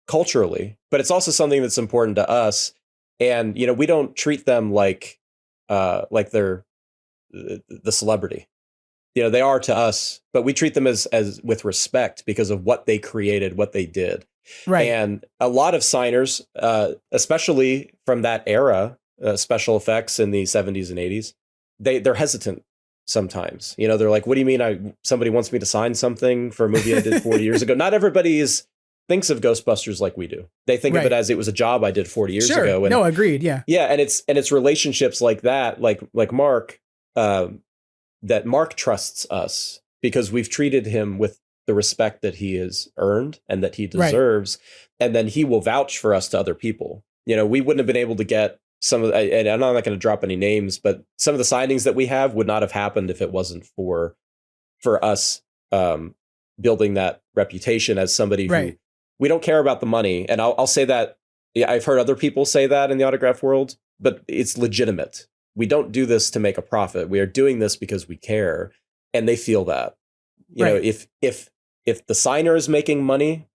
culturally, but it's also something that's important to us. And, you know, we don't treat them like they're the celebrity. You know, they are to us, but we treat them as with respect because of what they created, what they did. Right. And a lot of signers, especially from that era, special effects in the 70s and 80s, they're hesitant sometimes. You know, they're like, what do you mean somebody wants me to sign something for a movie I did 40 years ago? Not everybody thinks of Ghostbusters like we do. They think of it as it was a job I did 40 years ago. And, no, agreed. Yeah. Yeah. And it's relationships like that, like Mark, that Mark trusts us because we've treated him with the respect that he has earned and that he deserves. Right. And then he will vouch for us to other people. You know, we wouldn't have been able to get some of, and I'm not going to drop any names, but some of the signings that we have would not have happened if it wasn't for us building that reputation as somebody who we don't care about the money. And I'll say that. Yeah, I've heard other people say that in the autograph world, but it's legitimate. We don't do this to make a profit. We are doing this because we care, and they feel that. You know, if the signer is making money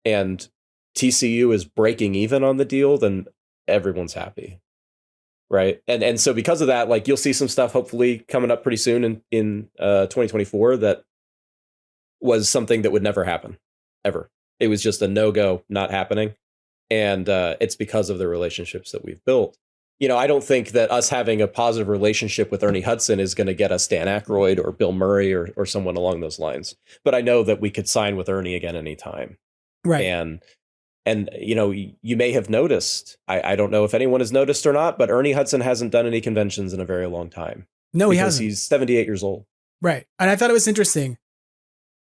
and TCU is breaking even on the deal, then everyone's happy. Right. And so because of that, like, you'll see some stuff hopefully coming up pretty soon in 2024 that was something that would never happen. ever. It was just a no-go, not happening. And it's because of the relationships that we've built. I don't think that us having a positive relationship with Ernie Hudson is going to get us Dan Aykroyd or Bill Murray or someone along those lines. But I know that we could sign with Ernie again anytime. Right. And you may have noticed, I don't know if anyone has noticed or not, but Ernie Hudson hasn't done any conventions in a very long time. No, he hasn't. He's 78 years old. Right. And I thought it was interesting.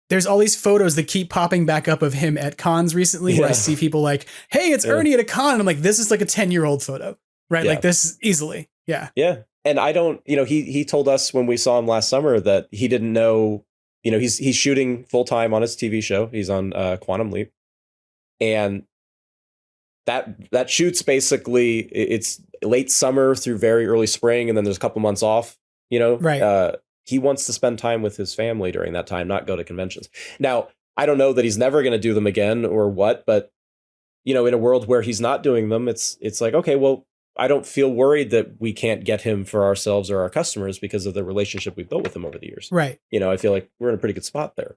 There's all these photos that keep popping back up of him at cons recently where I see people like, hey, it's Ernie at a con. And I'm like, this is like a 10-year-old photo, right? Yeah. Like this easily. Yeah. Yeah. And I don't, he told us when we saw him last summer that he didn't know, he's shooting full time on his TV show. He's on Quantum Leap. And that shoots basically, it's late summer through very early spring. And then there's a couple months off, Right. He wants to spend time with his family during that time, not go to conventions. Now, I don't know that he's never going to do them again or what, but in a world where he's not doing them, it's like, okay, well, I don't feel worried that we can't get him for ourselves or our customers because of the relationship we've built with him over the years. Right. I feel like we're in a pretty good spot there.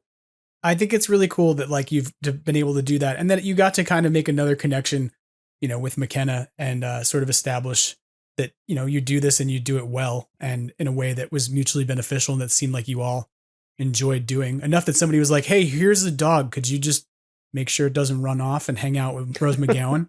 I think it's really cool that like you've been able to do that and that you got to kind of make another connection, with McKenna and sort of establish that, you do this and you do it well and in a way that was mutually beneficial and that seemed like you all enjoyed doing enough that somebody was like, hey, here's a dog. Could you just make sure it doesn't run off and hang out with Rose McGowan?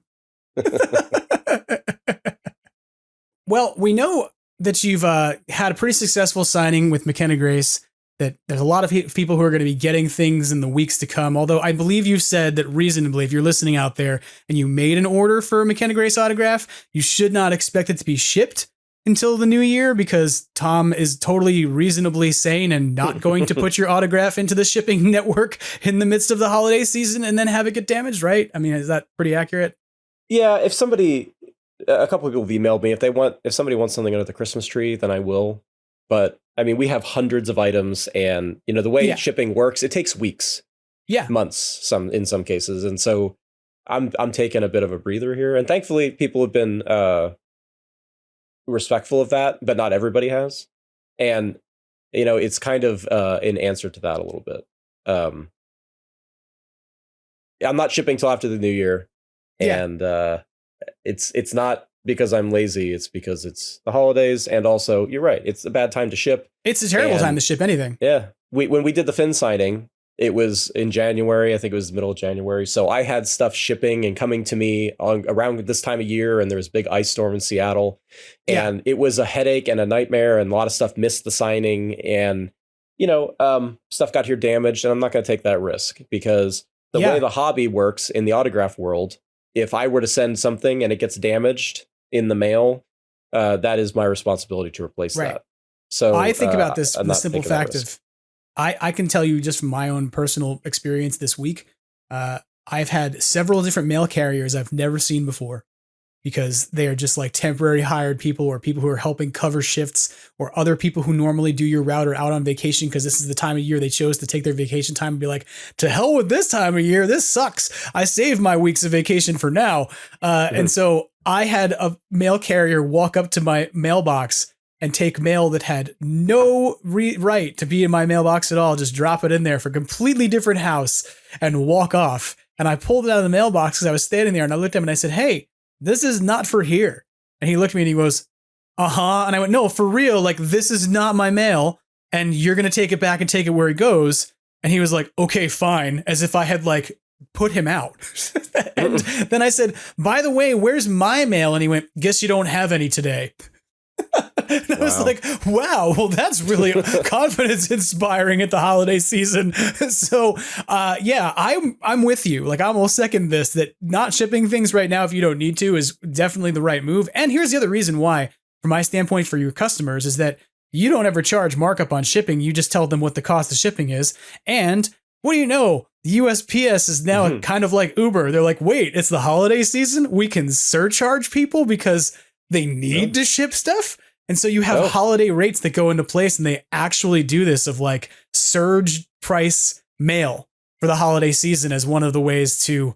Well, we know that you've had a pretty successful signing with McKenna Grace, that there's a lot of people who are going to be getting things in the weeks to come. Although I believe you said that reasonably, if you're listening out there and you made an order for a McKenna Grace autograph, you should not expect it to be shipped until the new year because Tom is totally reasonably sane and not going to put your autograph into the shipping network in the midst of the holiday season and then have it get damaged, right? I mean, is that pretty accurate? Yeah, a couple of people have emailed me if somebody wants something under the Christmas tree, then I will. But I mean, we have hundreds of items and the way shipping works, it takes weeks, months, in some cases. And so I'm taking a bit of a breather here. And thankfully people have been respectful of that, but not everybody has. And, it's kind of in answer to that a little bit. I'm not shipping till after the new year. Yeah. And it's not because I'm lazy, it's because it's the holidays, and also you're right, it's a bad time to ship. It's a terrible time to ship anything. Yeah, when we did the Finn signing, it was in January. I think it was the middle of January. So I had stuff shipping and coming to me around this time of year, and there was a big ice storm in Seattle, and it was a headache and a nightmare, and a lot of stuff missed the signing, and stuff got here damaged, and I'm not going to take that risk because the way the hobby works in the autograph world, if I were to send something and it gets damaged in the mail, that is my responsibility to replace that. So I think about this from the simple fact of, I can tell you just from my own personal experience this week, I've had several different mail carriers I've never seen before because they are just like temporary hired people or people who are helping cover shifts or other people who normally do your route or out on vacation because this is the time of year they chose to take their vacation time and be like, to hell with this time of year. This sucks. I saved my weeks of vacation for now. And so I had a mail carrier walk up to my mailbox and take mail that had no right to be in my mailbox at all. Just drop it in there for a completely different house and walk off. And I pulled it out of the mailbox because I was standing there and I looked at him and I said, hey, this is not for here. And he looked at me and he goes, uh-huh. And I went, no, for real. Like, this is not my mail. And you're going to take it back and take it where it goes. And he was like, okay, fine. As if I had like put him out. And then I said, by the way, where's my mail? And he went, guess you don't have any today. And I was like, wow, well, that's really confidence inspiring at the holiday season. So, I'm with you. Like, I'm will second this, that not shipping things right now if you don't need to is definitely the right move. And here's the other reason why, from my standpoint for your customers, is that you don't ever charge markup on shipping. You just tell them what the cost of shipping is. And what do you know? The USPS is now kind of like Uber. They're like, wait, it's the holiday season. We can surcharge people because they need to ship stuff. And so you have holiday rates that go into place and they actually do this of like surge price mail for the holiday season as one of the ways to,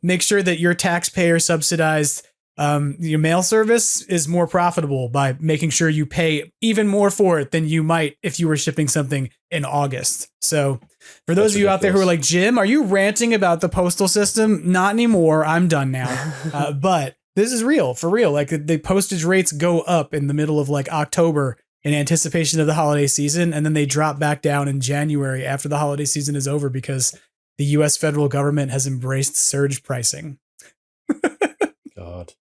make sure that your taxpayer subsidized Your mail service is more profitable by making sure you pay even more for it than you might if you were shipping something in August. So for those of you out there who are like, Jim, are you ranting about the postal system? Not anymore. I'm done now. But this is real, for real. Like the postage rates go up in the middle of like October in anticipation of the holiday season. And then they drop back down in January after the holiday season is over because the US federal government has embraced surge pricing. God.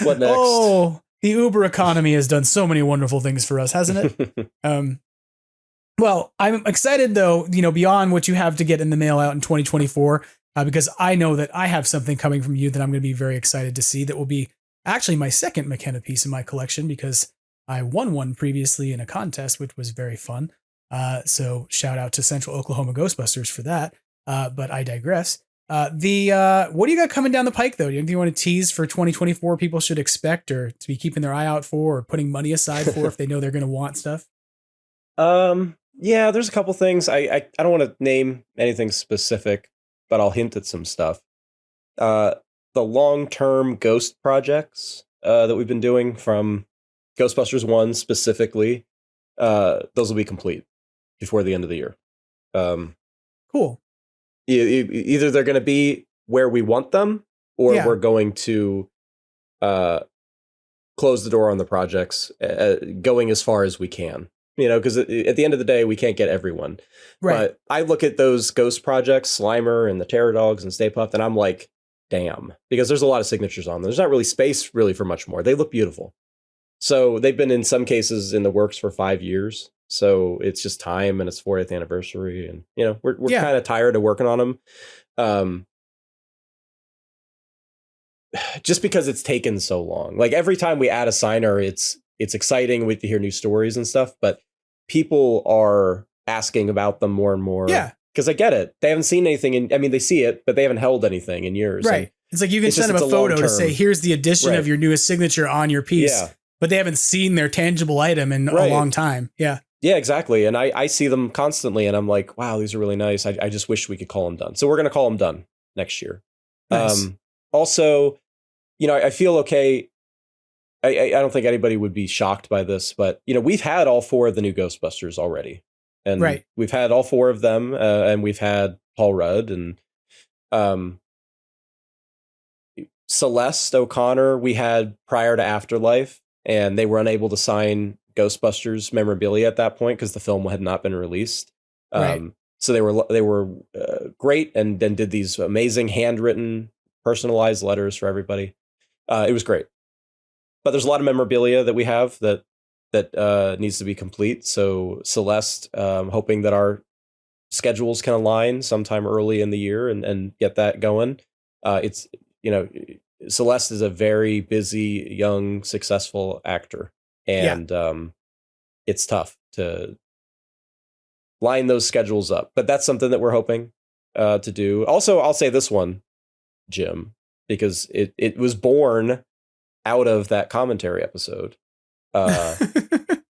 What next? Oh, the Uber economy has done so many wonderful things for us, hasn't it? Well, I'm excited though, beyond what you have to get in the mail out in 2024, because I know that I have something coming from you that I'm going to be very excited to see that will be actually my second McKenna piece in my collection because I won one previously in a contest, which was very fun. So shout out to Central Oklahoma Ghostbusters for that. But I digress. What do you got coming down the pike though? Do you want to tease for 2024 people should expect or to be keeping their eye out for or putting money aside for if they know they're going to want stuff? Yeah, there's a couple things. I don't want to name anything specific, but I'll hint at some stuff. The long-term ghost projects that we've been doing from Ghostbusters 1 specifically, those will be complete before the end of the year. Cool. Either they're going to be where we want them, or we're going to close the door on the projects, going as far as we can. Because at the end of the day, we can't get everyone. Right. But I look at those ghost projects, Slimer and the Terror Dogs and Stay Puft, and I'm like, damn, because there's a lot of signatures on them. There's not really space really for much more. They look beautiful. So they've been in some cases in the works for 5 years. So it's just time, and it's 40th anniversary, and we're kind of tired of working on them. Just because it's taken so long. Like every time we add a signer, it's exciting. We hear new stories and stuff, but people are asking about them more and more. Yeah. Because I get it. They haven't seen anything they see it, but they haven't held anything in years. Right. And it's like you can send them a photo to say, here's the addition of your newest signature on your piece. Yeah. But they haven't seen their tangible item in a long time. Yeah. Yeah, exactly. And I see them constantly and I'm like, wow, these are really nice. I just wish we could call them done. So we're going to call them done next year. Nice. Also, I feel okay. I don't think anybody would be shocked by this, but we've had all 4 of the new Ghostbusters already, and we've had all 4 of them, and we've had Paul Rudd and Celeste O'Connor. We had prior to Afterlife, and they were unable to sign Ghostbusters memorabilia at that point because the film had not been released. So they were great, and then did these amazing handwritten, personalized letters for everybody. It was great. But there's a lot of memorabilia that we have that needs to be complete. So Celeste, hoping that our schedules can align sometime early in the year and get that going. Celeste is a very busy, young, successful actor. And it's tough to line those schedules up. But that's something that we're hoping to do. Also, I'll say this one, Jim, because it was born out of that commentary episode.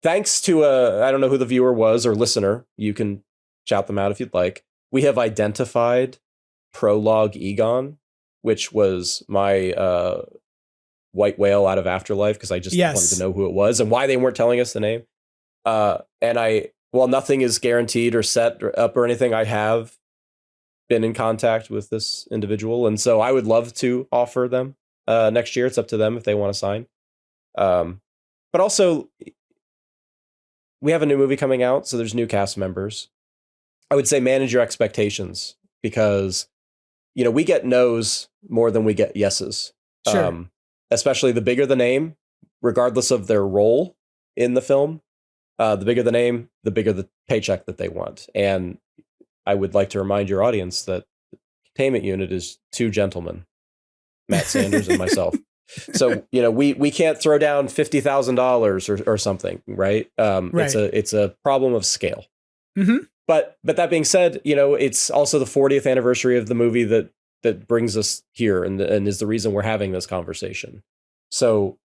Thanks to I don't know who the viewer was or listener, you can shout them out if you'd like. We have identified Prologue Egon, which was my white whale out of Afterlife, because I just wanted to know who it was and why they weren't telling us the name. While nothing is guaranteed or set up or anything, I have been in contact with this individual, and so I would love to offer them next year. It's up to them if they want to sign. But also, we have a new movie coming out, so there's new cast members. I would say manage your expectations, because we get no's more than we get yeses. Sure. Especially the bigger the name, regardless of their role in the film, the bigger the name, the bigger the paycheck that they want. And I would like to remind your audience that the containment unit is 2 gentlemen, Matt Sanders and myself. So, we can't throw down $50,000 or something, right? It's a problem of scale. Mm-hmm. But that being said, it's also the 40th anniversary of the movie that brings us here and is the reason we're having this conversation. So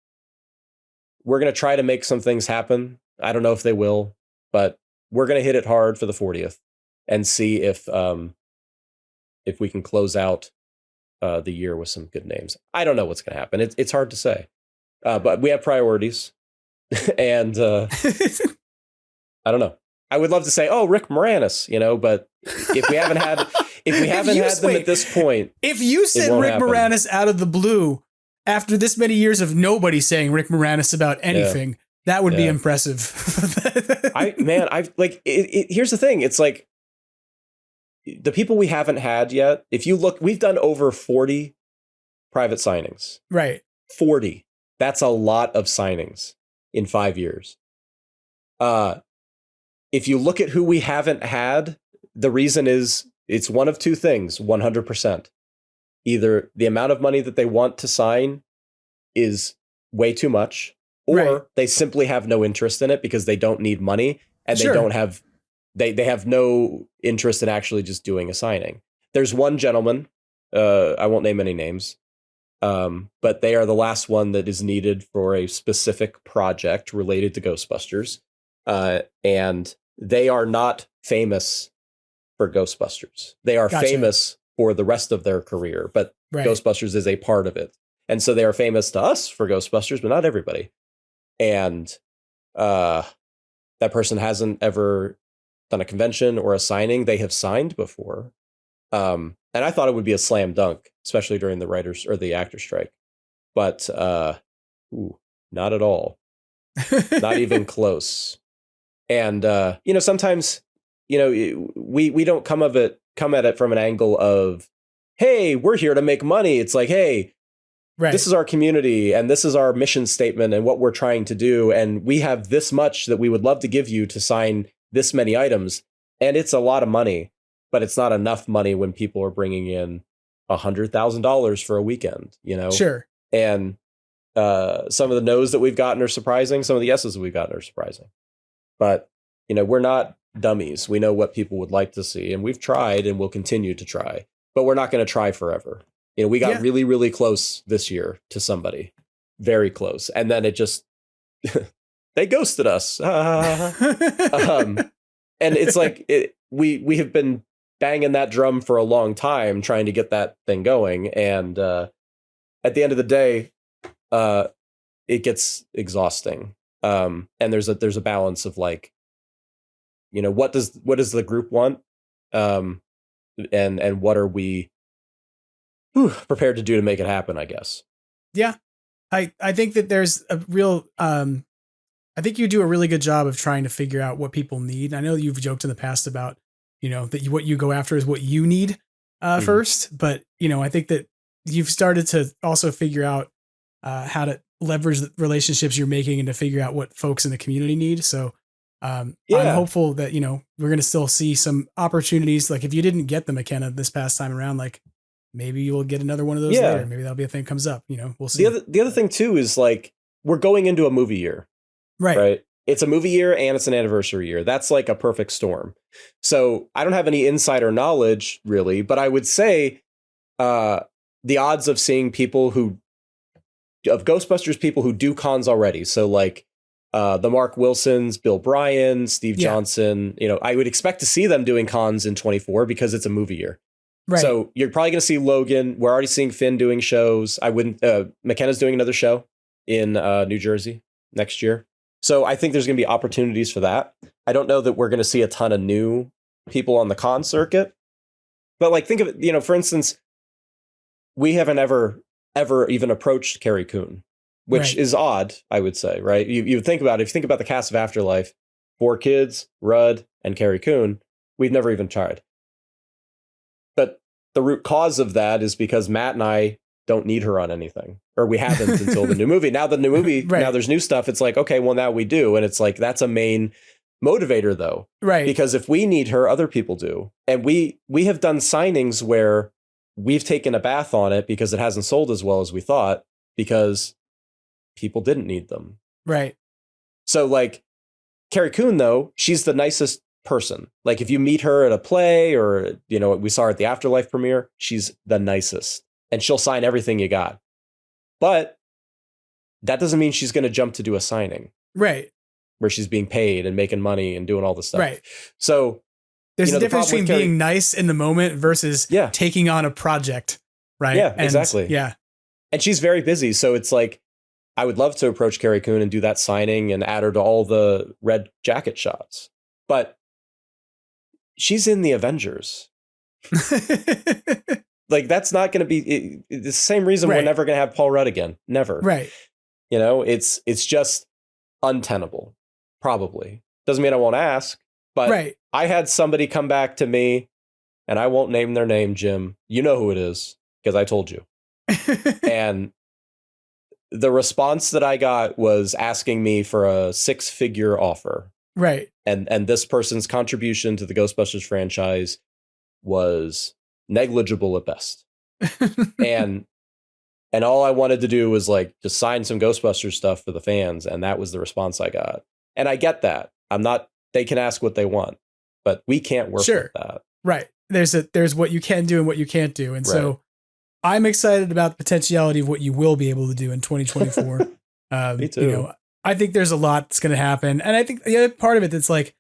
we're going to try to make some things happen. I don't know if they will, but we're going to hit it hard for the 40th and see if we can close out the year with some good names. I don't know what's going to happen. It's hard to say, but we have priorities, and I don't know. I would love to say, oh, Rick Moranis, but if we haven't had them at this point, if you said Rick Moranis out of the blue after this many years of nobody saying Rick Moranis about anything, that would be impressive. Here's the thing. It's like the people we haven't had yet. If you look, we've done over 40 private signings. Right. 40. That's a lot of signings in 5 years. If you look at who we haven't had, the reason is it's one of two things, 100%. Either the amount of money that they want to sign is way too much, or they simply have no interest in it because they don't need money and they don't have, they have no interest in actually just doing a signing. There's one gentleman, I won't name any names, but they are the last one that is needed for a specific project related to Ghostbusters. And they are not famous for Ghostbusters. They are famous for the rest of their career, but Ghostbusters is a part of it. And so they are famous to us for Ghostbusters, but not everybody. And that person hasn't ever done a convention or a signing. They have signed before. And I thought it would be a slam dunk, especially during the writers or the actor strike. But not at all. Not even close. And sometimes we don't come at it from an angle of, hey, we're here to make money. It's like, hey, this is our community and this is our mission statement and what we're trying to do, and we have this much that we would love to give you to sign this many items. And it's a lot of money, but it's not enough money when people are bringing in $100,000 for a weekend, Sure. And some of the no's that we've gotten are surprising. Some of the yeses that we've gotten are surprising. But, we're not dummies. We know what people would like to see, and we've tried and we'll continue to try, but we're not going to try forever. We got really, really close this year to somebody, very close. And then it just, they ghosted us. And it's like, we have been banging that drum for a long time, trying to get that thing going. And at the end of the day, it gets exhausting. And there's a balance of like, what does the group want? And what are we prepared to do to make it happen, I guess. Yeah. I think that there's a real, I think you do a really good job of trying to figure out what people need. I know you've joked in the past about, that what you go after is what you need first. But, I think that you've started to also figure out how to leverage the relationships you're making and to figure out what folks in the community need. So I'm hopeful that, we're going to still see some opportunities. Like if you didn't get the McKenna this past time around, like maybe you'll get another one of those later. Maybe that'll be a thing that comes up, we'll see. The other thing too is like, we're going into a movie year, right? It's a movie year and it's an anniversary year. That's like a perfect storm. So I don't have any insider knowledge really, but I would say the odds of seeing Ghostbusters people who do cons already. So like the Mark Wilsons, Bill Bryan, Steve Johnson, I would expect to see them doing cons in 24 because it's a movie year. Right. So you're probably going to see Logan. We're already seeing Finn doing shows. McKenna's doing another show in New Jersey next year. So I think there's going to be opportunities for that. I don't know that we're going to see a ton of new people on the con circuit, but like, think of it, for instance, we haven't ever even approached Carrie Coon, which is odd, I would say, right? You would think about it. If you think about the cast of Afterlife, 4 kids, Rudd, and Carrie Coon, we've never even tried. But the root cause of that is because Matt and I don't need her on anything, or we haven't until the new movie. Now the new movie, now there's new stuff. It's like, okay, well now we do. And it's like, that's a main motivator though. Right. Because if we need her, other people do. And we have done signings where we've taken a bath on it because it hasn't sold as well as we thought because people didn't need them. Right. So like Carrie Coon though, she's the nicest person. Like if you meet her at a play or, we saw her at the Afterlife premiere, she's the nicest and she'll sign everything you got. But that doesn't mean she's going to jump to do a signing. Right. Where she's being paid and making money and doing all this stuff. Right. So there's a difference between being nice in the moment versus taking on a project. right? Yeah, And, exactly. Yeah. And she's very busy. So it's like, I would love to approach Carrie Coon and do that signing and add her to all the red jacket shots. But she's in the Avengers. Like, that's not going to be the same reason we're never going to have Paul Rudd again. Never. Right. You know, it's just untenable. Probably. Doesn't mean I won't ask, but I had somebody come back to me, and I won't name their name, Jim. You know who it is, because I told you. And the response that I got was asking me for a 6-figure offer. Right. And this person's contribution to the Ghostbusters franchise was negligible at best. and all I wanted to do was like just sign some Ghostbusters stuff for the fans, and that was the response I got. And I get that. They can ask what they want, but we can't work with that. Right. There's what you can do and what you can't do. And so I'm excited about the potentiality of what you will be able to do in 2024. Me too. You know, I think there's a lot that's going to happen. And I think the other part of it that's like,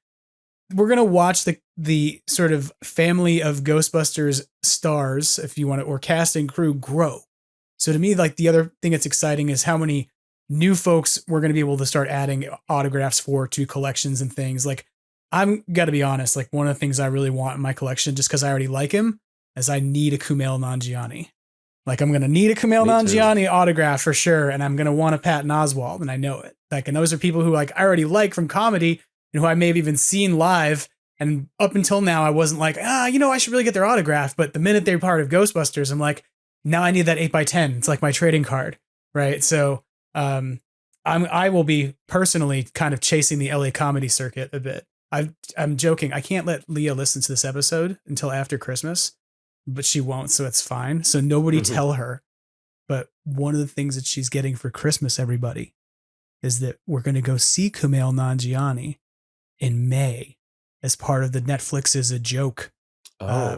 we're going to watch the sort of family of Ghostbusters stars, if you want to, or cast and crew grow. So to me, like the other thing that's exciting is how many new folks we're going to be able to start adding autographs to collections and things. Like, I'm got to be honest, like one of the things I really want in my collection, just because I already like him, is I need a Kumail Nanjiani. Like, I'm going to need a Kumail Nanjiani autograph for sure. And I'm going to want a Patton Oswalt, and I know it. Like, and those are people who like I already like from comedy and who I may have even seen live. And up until now, I wasn't like, I should really get their autograph. But the minute they're part of Ghostbusters, I'm like, now I need that 8x10. It's like my trading card. Right. So I will be personally kind of chasing the LA comedy circuit a bit. I'm joking. I can't let Leah listen to this episode until after Christmas, but she won't. So it's fine. So nobody tell her. But one of the things that she's getting for Christmas, everybody, is that we're going to go see Kumail Nanjiani in May as part of the Netflix is a Joke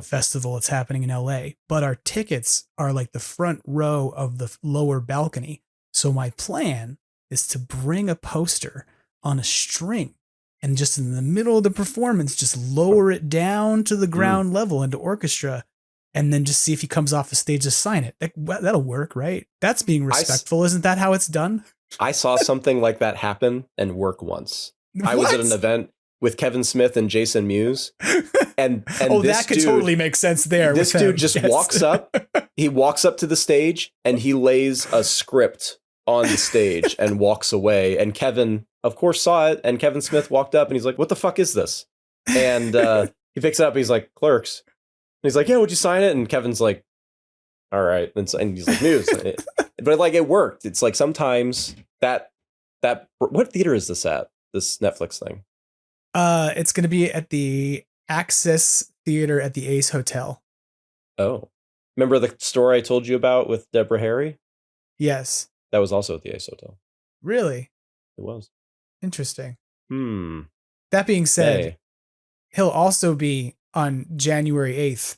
festival that's happening in LA. But our tickets are like the front row of the lower balcony. So my plan is to bring a poster on a string and just in the middle of the performance, just lower it down to the ground level into orchestra, and then just see if he comes off the stage to sign it. That'll work, right? That's being respectful. Isn't that how it's done? I saw something like that happen and work once. I was at an event with Kevin Smith and Jason Mewes. And that could totally make sense there. This dude just walks up. He walks up to the stage and he lays a script on the stage and walks away. And Kevin, of course, saw it. And Kevin Smith walked up and he's like, "What the fuck is this?" And he picks it up. And he's like, "Clerks." And he's like, "Yeah, would you sign it?" And Kevin's like, "All right." And he's like, "Mewes." But like, it worked. It's like sometimes that what theater is this at? This Netflix thing? It's going to be at the Access Theater at the Ace Hotel. Oh, remember the story I told you about with Deborah Harry? Yes. That was also at the Ace Hotel. Really? It was. Interesting. That being said, he'll also be on January 8th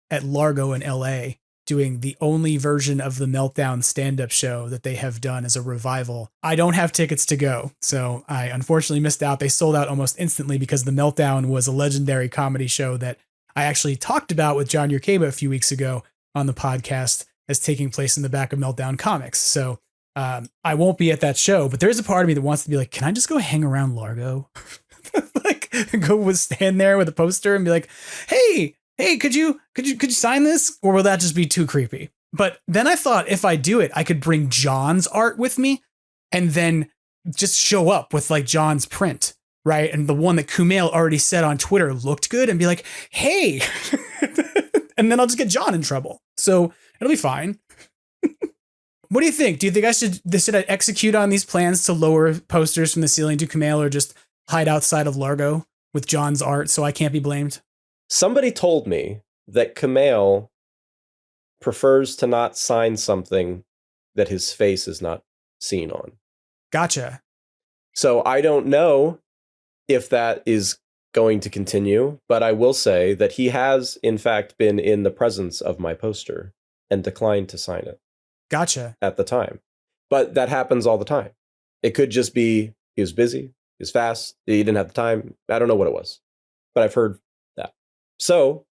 at Largo in LA doing the only version of the Meltdown stand-up show that they have done as a revival. I don't have tickets to go, so I unfortunately missed out. They sold out almost instantly because the Meltdown was a legendary comedy show that I actually talked about with John Yerkeba a few weeks ago on the podcast as taking place in the back of Meltdown Comics. So I won't be at that show, but there's a part of me that wants to be like, can I just go hang around Largo? Like, go stand there with a poster and be like, hey, could you sign this? Or will that just be too creepy? But then I thought if I do it, I could bring John's art with me and then just show up with like John's print, right? And the one that Kumail already said on Twitter looked good and be like, hey, and then I'll just get John in trouble. So it'll be fine. What do you think? Do you think should I execute on these plans to lower posters from the ceiling to Kumail, or just hide outside of Largo with John's art so I can't be blamed? Somebody told me that Kumail prefers to not sign something that his face is not seen on. Gotcha. So I don't know if that is going to continue, but I will say that he has, in fact, been in the presence of my poster and declined to sign it. Gotcha. At the time. But that happens all the time. It could just be he was busy, he was fast, he didn't have the time. I don't know what it was, but I've heard that. So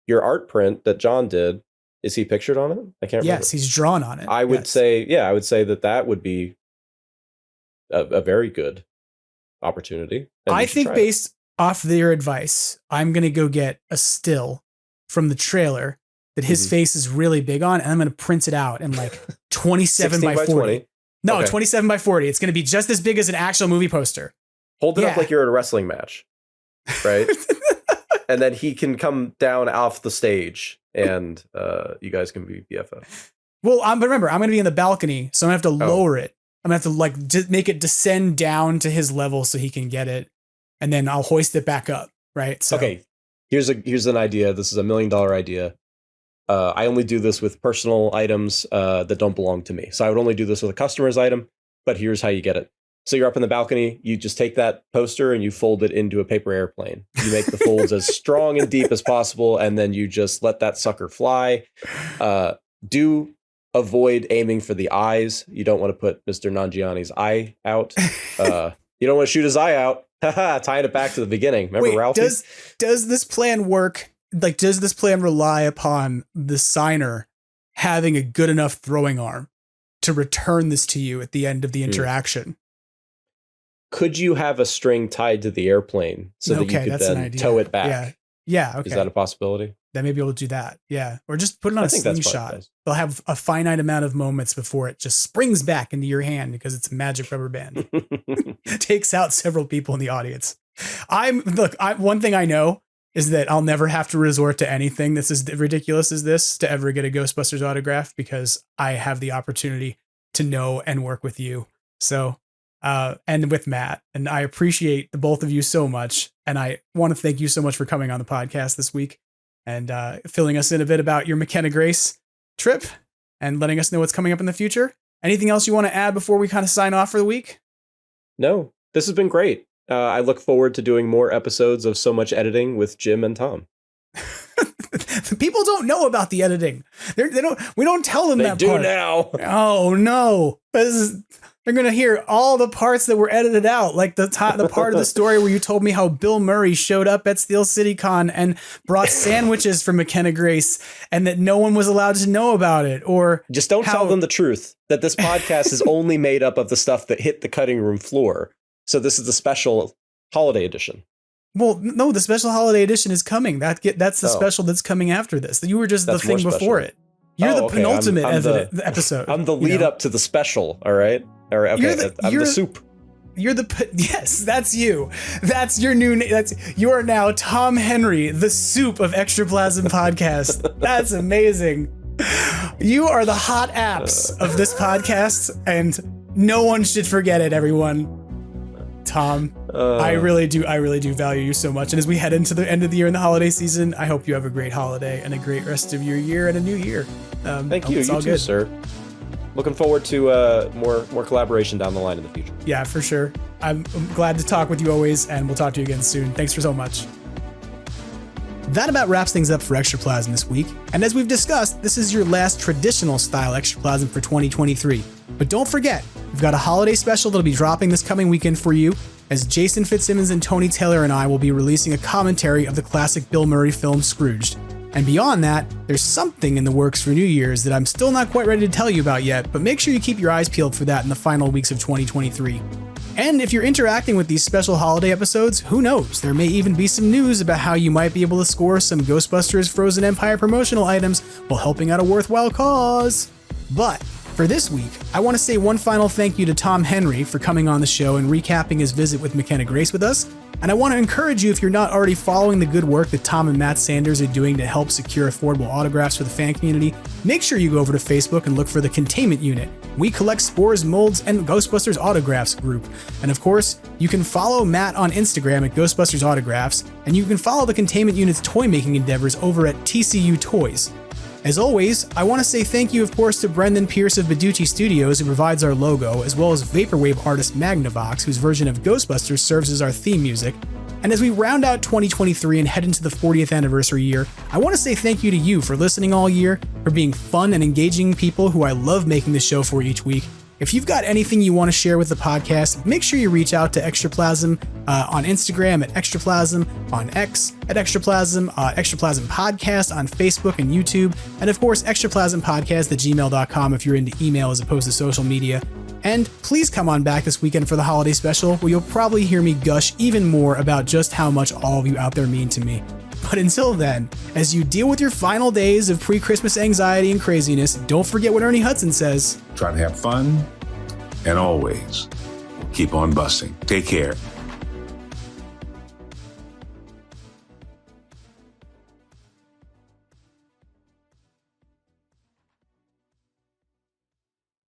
your art print that John did, Is he pictured on it? I can't remember. Yes, he's drawn on it. I would say that would be a very good opportunity. I think based off their advice, I'm going to go get a still from the trailer that his face is really big on, and I'm going to print it out in like 27 by 40. 20. No, Okay. 27 by 40. It's going to be just as big as an actual movie poster. Hold it up like you're at a wrestling match, right? And then he can come down off the stage, and you guys can be BFF. Well, but remember, I'm going to be in the balcony, so I'm going to have to lower it. I'm going to have to like make it descend down to his level so he can get it, and then I'll hoist it back up, right? So, Okay, here's an idea. This is $1 million idea. I only do this with personal items that don't belong to me. So I would only do this with a customer's item, but here's how you get it. So you're up in the balcony, you just take that poster and you fold it into a paper airplane. You make the folds as strong and deep as possible, and then you just let that sucker fly. Do avoid aiming for the eyes. You don't want to put Mr. Nanjiani's eye out. You don't want to shoot his eye out. Tying it back to the beginning. Remember Ralphie? Does this plan work? Like, does this plan rely upon the signer having a good enough throwing arm to return this to you at the end of the interaction? Could you have a string tied to the airplane so that you could then tow it back? Yeah. Okay. Is that a possibility? Then maybe we'll do that. Yeah. Or just put it on a slingshot. They'll have a finite amount of moments before it just springs back into your hand because it's a magic rubber band. Takes out several people in the audience. One thing I know is that I'll never have to resort to anything that's as ridiculous as this to ever get a Ghostbusters autograph because I have the opportunity to know and work with you. So, and with Matt, and I appreciate the both of you so much. And I want to thank you so much for coming on the podcast this week and filling us in a bit about your McKenna Grace trip and letting us know what's coming up in the future. Anything else you want to add before we kind of sign off for the week? No, this has been great. I look forward to doing more episodes of So Much Editing with Jim and Tom. People don't know about the editing. We don't tell them that part. They do now. Oh no! They're gonna hear all the parts that were edited out, like the part of the story where you told me how Bill Murray showed up at Steel City Con and brought sandwiches for McKenna Grace, and that no one was allowed to know about it. Or just don't tell them the truth that this podcast is only made up of the stuff that hit the cutting room floor. So this is the special holiday edition. Well, no, the special holiday edition is coming. That's the special that's coming after this. You were just the thing before it. You're the penultimate episode. I'm the lead up to the special. All right. All right. Okay. I'm the soup. Yes, that's you. That's your new name. You are now Tom Henry, the soup of Extraplasm podcast. That's amazing. You are the hot apps of this podcast, and no one should forget it, everyone. Tom, I really do value you so much. And as we head into the end of the year and the holiday season, I hope you have a great holiday and a great rest of your year and a new year. Thank you. You too, sir. Looking forward to more collaboration down the line in the future. Yeah, for sure. I'm glad to talk with you always, and we'll talk to you again soon. Thanks for so much. That about wraps things up for Extraplasm this week. And as we've discussed, this is your last traditional style Extraplasm for 2023. But don't forget, we've got a holiday special that'll be dropping this coming weekend for you, as Jason Fitzsimmons and Tony Taylor and I will be releasing a commentary of the classic Bill Murray film Scrooged. And beyond that, there's something in the works for New Year's that I'm still not quite ready to tell you about yet, but make sure you keep your eyes peeled for that in the final weeks of 2023. And if you're interacting with these special holiday episodes, who knows, there may even be some news about how you might be able to score some Ghostbusters Frozen Empire promotional items while helping out a worthwhile cause. But for this week, I want to say one final thank you to Tom Henry for coming on the show and recapping his visit with McKenna Grace with us. And I want to encourage you, if you're not already following the good work that Tom and Matt Sanders are doing to help secure affordable autographs for the fan community, make sure you go over to Facebook and look for the Containment Unit. We collect spores, molds, and Ghostbusters autographs group. And of course, you can follow Matt on Instagram at Ghostbusters Autographs, and you can follow the Containment Unit's toy making endeavors over at TCU Toys. As always, I want to say thank you, of course, to Brendan Pearce of Badoochi Studios, who provides our logo, as well as Vaporwave artist MAGNAVOX, whose version of Ghostbusters serves as our theme music. And as we round out 2023 and head into the 40th anniversary year, I want to say thank you to you for listening all year, for being fun and engaging people who I love making this show for each week. If you've got anything you want to share with the podcast, make sure you reach out to Extraplasm on Instagram at Extraplasm, on X at Extraplasm, Extraplasm Podcast on Facebook and YouTube, and of course, extraplasampodcast@gmail.com if you're into email as opposed to social media. And please come on back this weekend for the holiday special, where you'll probably hear me gush even more about just how much all of you out there mean to me. But until then, as you deal with your final days of pre-Christmas anxiety and craziness, don't forget what Ernie Hudson says. Try to have fun, and always keep on busting. Take care.